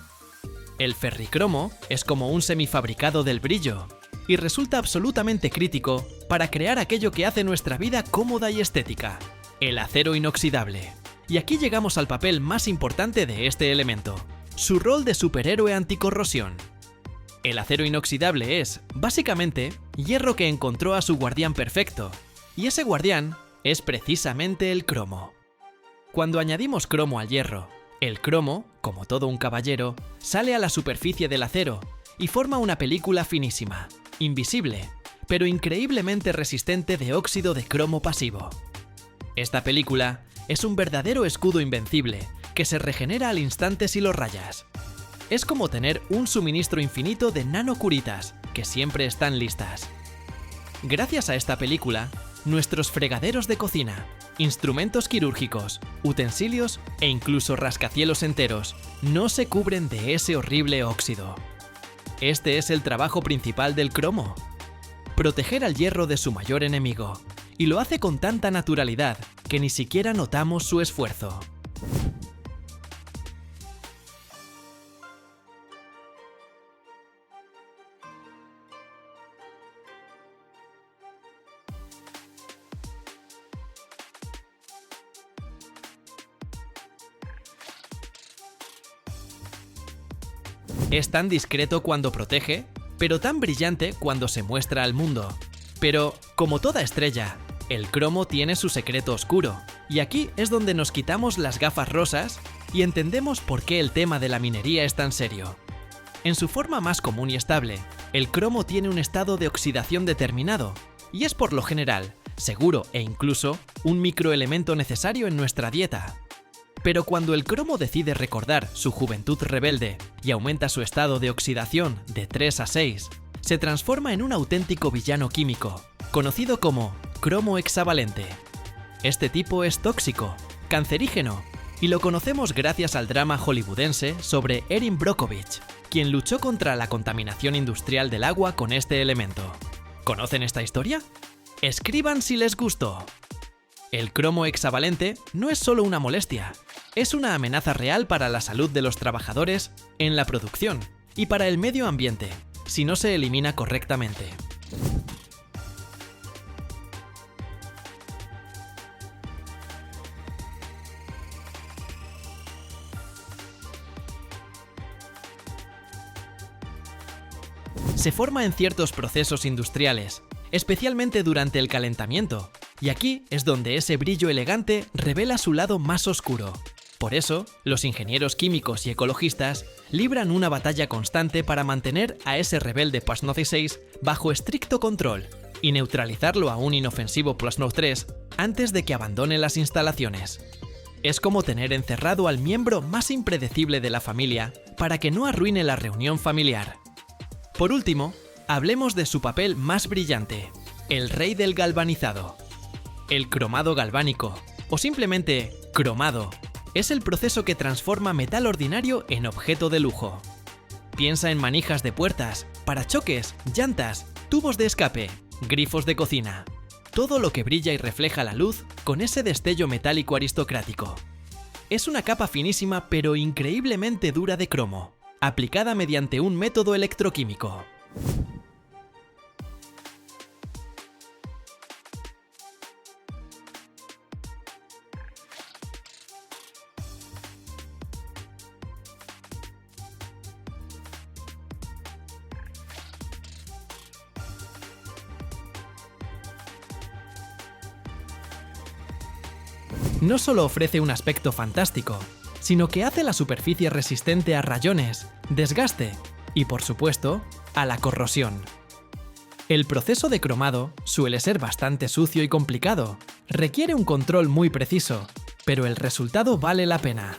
El ferricromo es como un semifabricado del brillo, y resulta absolutamente crítico para crear aquello que hace nuestra vida cómoda y estética: el acero inoxidable. Y aquí llegamos al papel más importante de este elemento: su rol de superhéroe anticorrosión. El acero inoxidable es, básicamente, hierro que encontró a su guardián perfecto, y ese guardián es precisamente el cromo. Cuando añadimos cromo al hierro, el cromo, como todo un caballero, sale a la superficie del acero y forma una película finísima, invisible, pero increíblemente resistente de óxido de cromo pasivo. Esta película es un verdadero escudo invencible que se regenera al instante si lo rayas. Es como tener un suministro infinito de nanocuritas que siempre están listas. Gracias a esta película, nuestros fregaderos de cocina, instrumentos quirúrgicos, utensilios e incluso rascacielos enteros no se cubren de ese horrible óxido. Este es el trabajo principal del cromo: proteger al hierro de su mayor enemigo, y lo hace con tanta naturalidad que ni siquiera notamos su esfuerzo. Es tan discreto cuando protege, pero tan brillante cuando se muestra al mundo. Pero, como toda estrella, el cromo tiene su secreto oscuro, y aquí es donde nos quitamos las gafas rosas y entendemos por qué el tema de la minería es tan serio. En su forma más común y estable, el cromo tiene un estado de oxidación determinado, y es por lo general seguro e incluso un microelemento necesario en nuestra dieta. Pero cuando el cromo decide recordar su juventud rebelde y aumenta su estado de oxidación de 3 a 6, se transforma en un auténtico villano químico, conocido como cromo hexavalente. Este tipo es tóxico, cancerígeno, y lo conocemos gracias al drama hollywoodense sobre Erin Brockovich, quien luchó contra la contaminación industrial del agua con este elemento. ¿Conocen esta historia? Escriban si les gustó. El cromo hexavalente no es solo una molestia, es una amenaza real para la salud de los trabajadores en la producción y para el medio ambiente, si no se elimina correctamente. Se forma en ciertos procesos industriales, especialmente durante el calentamiento, y aquí es donde ese brillo elegante revela su lado más oscuro. Por eso, los ingenieros químicos y ecologistas libran una batalla constante para mantener a ese rebelde Plasnode 6 bajo estricto control y neutralizarlo a un inofensivo Plasnode 3 antes de que abandone las instalaciones. Es como tener encerrado al miembro más impredecible de la familia para que no arruine la reunión familiar. Por último, hablemos de su papel más brillante, el rey del galvanizado. El cromado galvánico, o simplemente cromado, es el proceso que transforma metal ordinario en objeto de lujo. Piensa en manijas de puertas, parachoques, llantas, tubos de escape, grifos de cocina. Todo lo que brilla y refleja la luz con ese destello metálico aristocrático. Es una capa finísima pero increíblemente dura de cromo, aplicada mediante un método electroquímico. No solo ofrece un aspecto fantástico, sino que hace la superficie resistente a rayones, desgaste y, por supuesto, a la corrosión. El proceso de cromado suele ser bastante sucio y complicado, requiere un control muy preciso, pero el resultado vale la pena.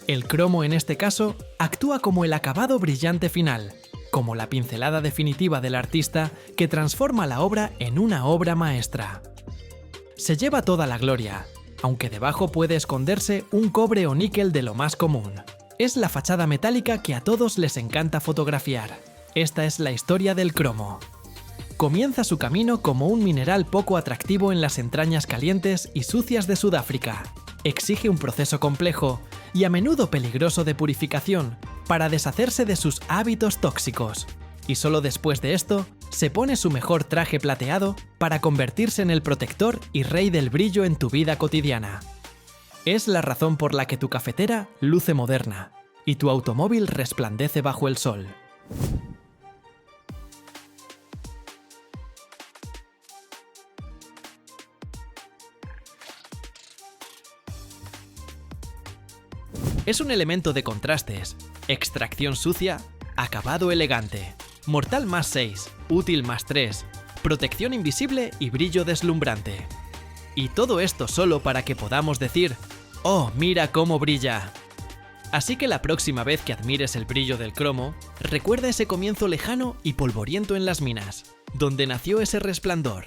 El cromo en este caso actúa como el acabado brillante final, como la pincelada definitiva del artista que transforma la obra en una obra maestra. Se lleva toda la gloria, aunque debajo puede esconderse un cobre o níquel de lo más común. Es la fachada metálica que a todos les encanta fotografiar. Esta es la historia del cromo. Comienza su camino como un mineral poco atractivo en las entrañas calientes y sucias de Sudáfrica. Exige un proceso complejo y a menudo peligroso de purificación para deshacerse de sus hábitos tóxicos. Y solo después de esto, se pone su mejor traje plateado para convertirse en el protector y rey del brillo en tu vida cotidiana. Es la razón por la que tu cafetera luce moderna y tu automóvil resplandece bajo el sol. Es un elemento de contrastes, extracción sucia, acabado elegante, mortal más 6, útil más 3, protección invisible y brillo deslumbrante. Y todo esto solo para que podamos decir, ¡oh, mira cómo brilla! Así que la próxima vez que admires el brillo del cromo, recuerda ese comienzo lejano y polvoriento en las minas, donde nació ese resplandor.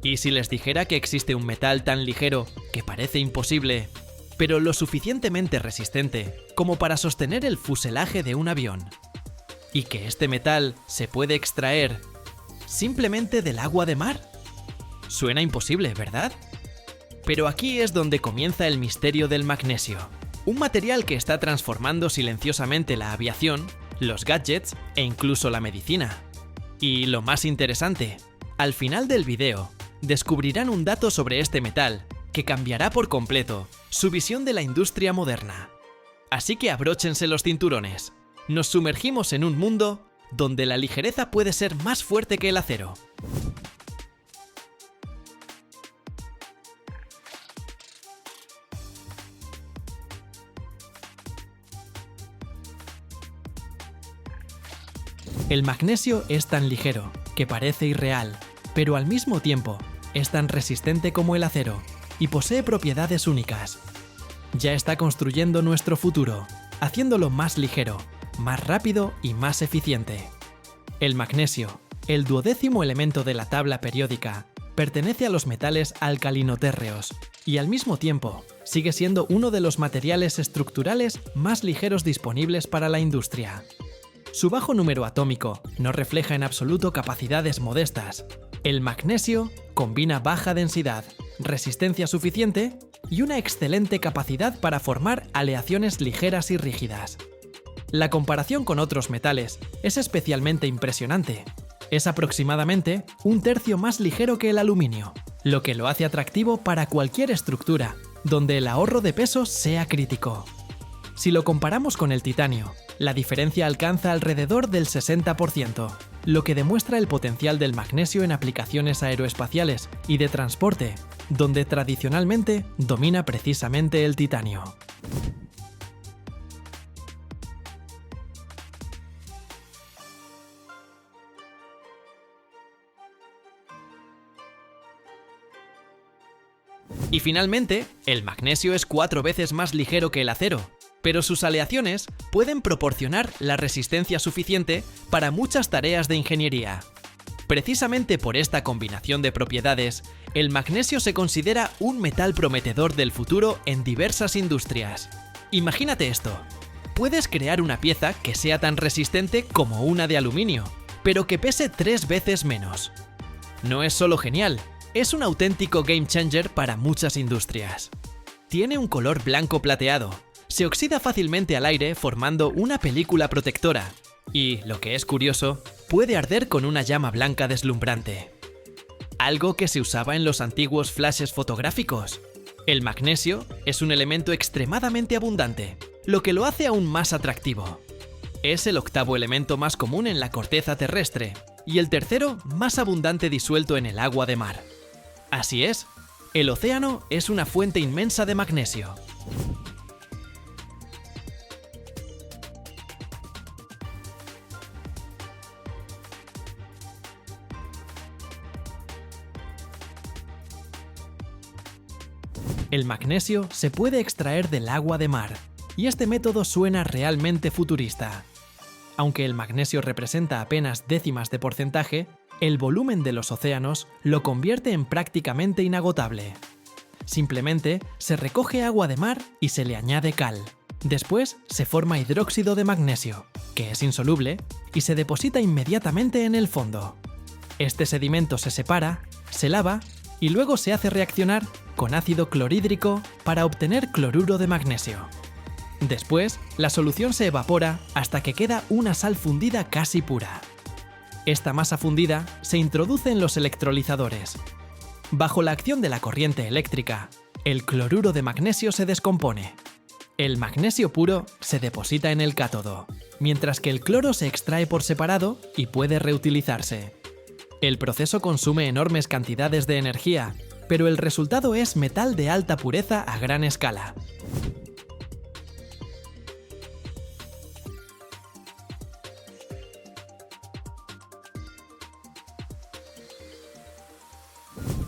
¿Y si les dijera que existe un metal tan ligero que parece imposible, pero lo suficientemente resistente como para sostener el fuselaje de un avión? ¿Y que este metal se puede extraer simplemente del agua de mar? Suena imposible, ¿verdad? Pero aquí es donde comienza el misterio del magnesio, un material que está transformando silenciosamente la aviación, los gadgets e incluso la medicina. Y lo más interesante, al final del video, descubrirán un dato sobre este metal que cambiará por completo su visión de la industria moderna. Así que abróchense los cinturones. Nos sumergimos en un mundo donde la ligereza puede ser más fuerte que el acero. El magnesio es tan ligero que parece irreal, pero al mismo tiempo es tan resistente como el acero y posee propiedades únicas. Ya está construyendo nuestro futuro, haciéndolo más ligero, más rápido y más eficiente. El magnesio, el 12º elemento de la tabla periódica, pertenece a los metales alcalinotérreos y al mismo tiempo sigue siendo uno de los materiales estructurales más ligeros disponibles para la industria. Su bajo número atómico no refleja en absoluto capacidades modestas. El magnesio combina baja densidad, resistencia suficiente y una excelente capacidad para formar aleaciones ligeras y rígidas. La comparación con otros metales es especialmente impresionante. Es aproximadamente un tercio más ligero que el aluminio, lo que lo hace atractivo para cualquier estructura, donde el ahorro de peso sea crítico. Si lo comparamos con el titanio, la diferencia alcanza alrededor del 60%, lo que demuestra el potencial del magnesio en aplicaciones aeroespaciales y de transporte, donde tradicionalmente domina precisamente el titanio. Y finalmente, el magnesio es 4 veces más ligero que el acero, pero sus aleaciones pueden proporcionar la resistencia suficiente para muchas tareas de ingeniería. Precisamente por esta combinación de propiedades, el magnesio se considera un metal prometedor del futuro en diversas industrias. Imagínate esto: puedes crear una pieza que sea tan resistente como una de aluminio, pero que pese 3 veces menos. No es solo genial, es un auténtico game changer para muchas industrias. Tiene un color blanco plateado, se oxida fácilmente al aire formando una película protectora y, lo que es curioso, puede arder con una llama blanca deslumbrante. Algo que se usaba en los antiguos flashes fotográficos. El magnesio es un elemento extremadamente abundante, lo que lo hace aún más atractivo. Es el 8º elemento más común en la corteza terrestre y el 3º más abundante disuelto en el agua de mar. Así es, el océano es una fuente inmensa de magnesio. El magnesio se puede extraer del agua de mar, y este método suena realmente futurista. Aunque el magnesio representa apenas décimas de porcentaje, el volumen de los océanos lo convierte en prácticamente inagotable. Simplemente se recoge agua de mar y se le añade cal. Después se forma hidróxido de magnesio, que es insoluble, y se deposita inmediatamente en el fondo. Este sedimento se separa, se lava y luego se hace reaccionar con ácido clorhídrico para obtener cloruro de magnesio. Después, la solución se evapora hasta que queda una sal fundida casi pura. Esta masa fundida se introduce en los electrolizadores. Bajo la acción de la corriente eléctrica, el cloruro de magnesio se descompone. El magnesio puro se deposita en el cátodo, mientras que el cloro se extrae por separado y puede reutilizarse. El proceso consume enormes cantidades de energía, pero el resultado es metal de alta pureza a gran escala.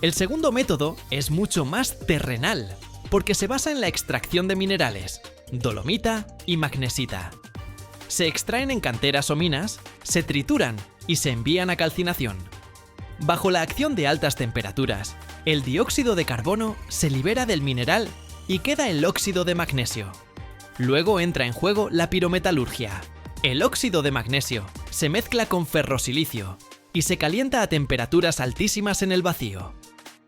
El segundo método es mucho más terrenal, porque se basa en la extracción de minerales, dolomita y magnesita. Se extraen en canteras o minas, se trituran y se envían a calcinación. Bajo la acción de altas temperaturas, el dióxido de carbono se libera del mineral y queda el óxido de magnesio. Luego entra en juego la pirometalurgia. El óxido de magnesio se mezcla con ferrosilicio y se calienta a temperaturas altísimas en el vacío.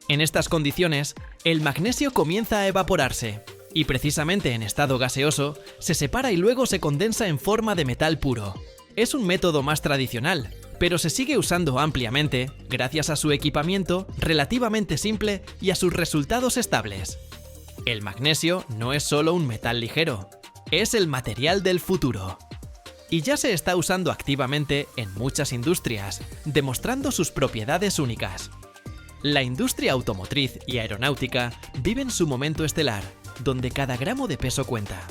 En estas condiciones, el magnesio comienza a evaporarse y precisamente en estado gaseoso se separa y luego se condensa en forma de metal puro. Es un método más tradicional, pero se sigue usando ampliamente gracias a su equipamiento relativamente simple y a sus resultados estables. El magnesio no es solo un metal ligero. Es el material del futuro. Y ya se está usando activamente en muchas industrias, demostrando sus propiedades únicas. La industria automotriz y aeronáutica viven su momento estelar, donde cada gramo de peso cuenta.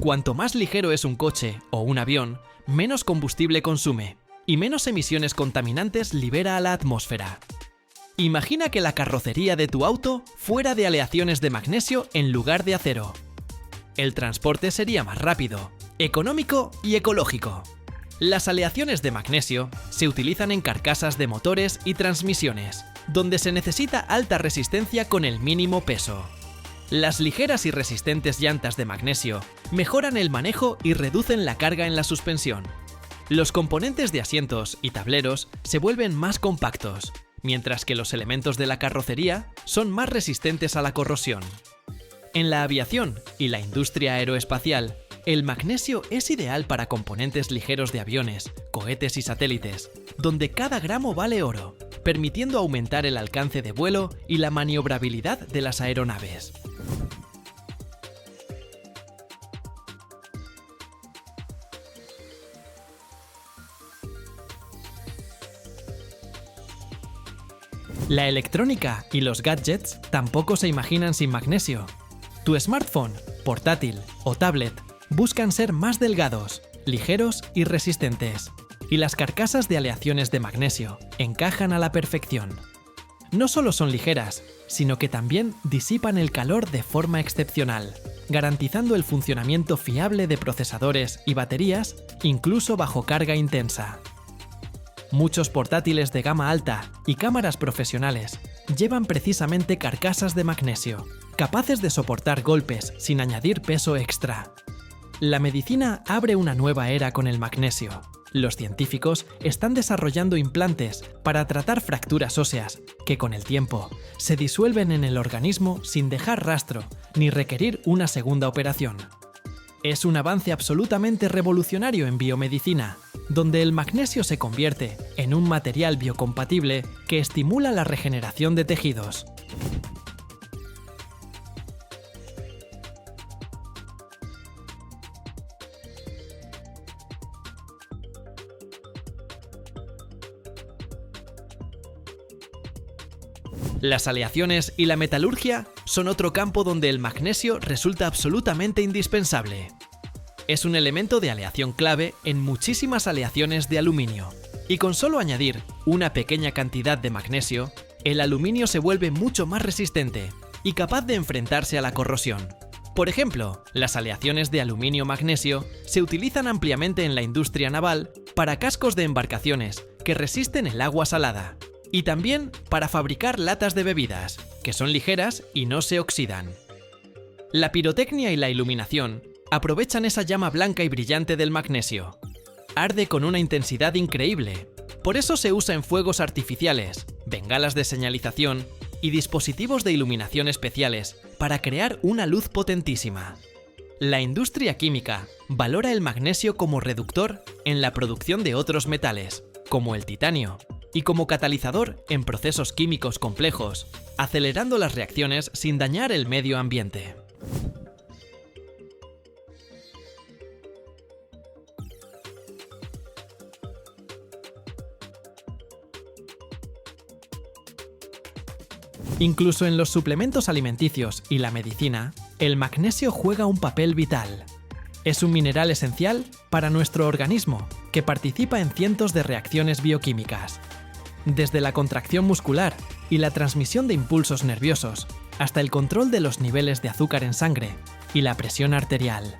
Cuanto más ligero es un coche o un avión, menos combustible consume y menos emisiones contaminantes libera a la atmósfera. Imagina que la carrocería de tu auto fuera de aleaciones de magnesio en lugar de acero. El transporte sería más rápido, económico y ecológico. Las aleaciones de magnesio se utilizan en carcasas de motores y transmisiones, donde se necesita alta resistencia con el mínimo peso. Las ligeras y resistentes llantas de magnesio mejoran el manejo y reducen la carga en la suspensión. Los componentes de asientos y tableros se vuelven más compactos, mientras que los elementos de la carrocería son más resistentes a la corrosión. En la aviación y la industria aeroespacial, el magnesio es ideal para componentes ligeros de aviones, cohetes y satélites, donde cada gramo vale oro, permitiendo aumentar el alcance de vuelo y la maniobrabilidad de las aeronaves. La electrónica y los gadgets tampoco se imaginan sin magnesio. Tu smartphone, portátil o tablet buscan ser más delgados, ligeros y resistentes. Y las carcasas de aleaciones de magnesio encajan a la perfección. No solo son ligeras, sino que también disipan el calor de forma excepcional, garantizando el funcionamiento fiable de procesadores y baterías, incluso bajo carga intensa. Muchos portátiles de gama alta y cámaras profesionales llevan precisamente carcasas de magnesio, capaces de soportar golpes sin añadir peso extra. La medicina abre una nueva era con el magnesio. Los científicos están desarrollando implantes para tratar fracturas óseas que con el tiempo se disuelven en el organismo sin dejar rastro ni requerir una segunda operación. Es un avance absolutamente revolucionario en biomedicina, donde el magnesio se convierte en un material biocompatible que estimula la regeneración de tejidos. Las aleaciones y la metalurgia son otro campo donde el magnesio resulta absolutamente indispensable. Es un elemento de aleación clave en muchísimas aleaciones de aluminio, y con solo añadir una pequeña cantidad de magnesio, el aluminio se vuelve mucho más resistente y capaz de enfrentarse a la corrosión. Por ejemplo, las aleaciones de aluminio-magnesio se utilizan ampliamente en la industria naval para cascos de embarcaciones que resisten el agua salada, y también para fabricar latas de bebidas, que son ligeras y no se oxidan. La pirotecnia y la iluminación aprovechan esa llama blanca y brillante del magnesio. Arde con una intensidad increíble, por eso se usa en fuegos artificiales, bengalas de señalización y dispositivos de iluminación especiales para crear una luz potentísima. La industria química valora el magnesio como reductor en la producción de otros metales, como el titanio, y como catalizador en procesos químicos complejos, acelerando las reacciones sin dañar el medio ambiente. Incluso en los suplementos alimenticios y la medicina, el magnesio juega un papel vital. Es un mineral esencial para nuestro organismo, que participa en cientos de reacciones bioquímicas. Desde la contracción muscular y la transmisión de impulsos nerviosos, hasta el control de los niveles de azúcar en sangre y la presión arterial.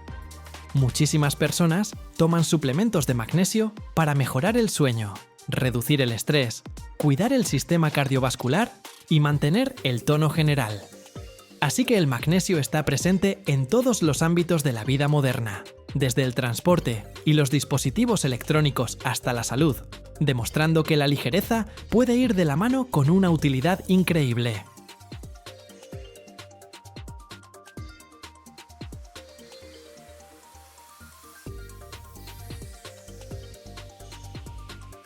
Muchísimas personas toman suplementos de magnesio para mejorar el sueño, reducir el estrés, cuidar el sistema cardiovascular y mantener el tono general. Así que el magnesio está presente en todos los ámbitos de la vida moderna, desde el transporte y los dispositivos electrónicos hasta la salud, demostrando que la ligereza puede ir de la mano con una utilidad increíble.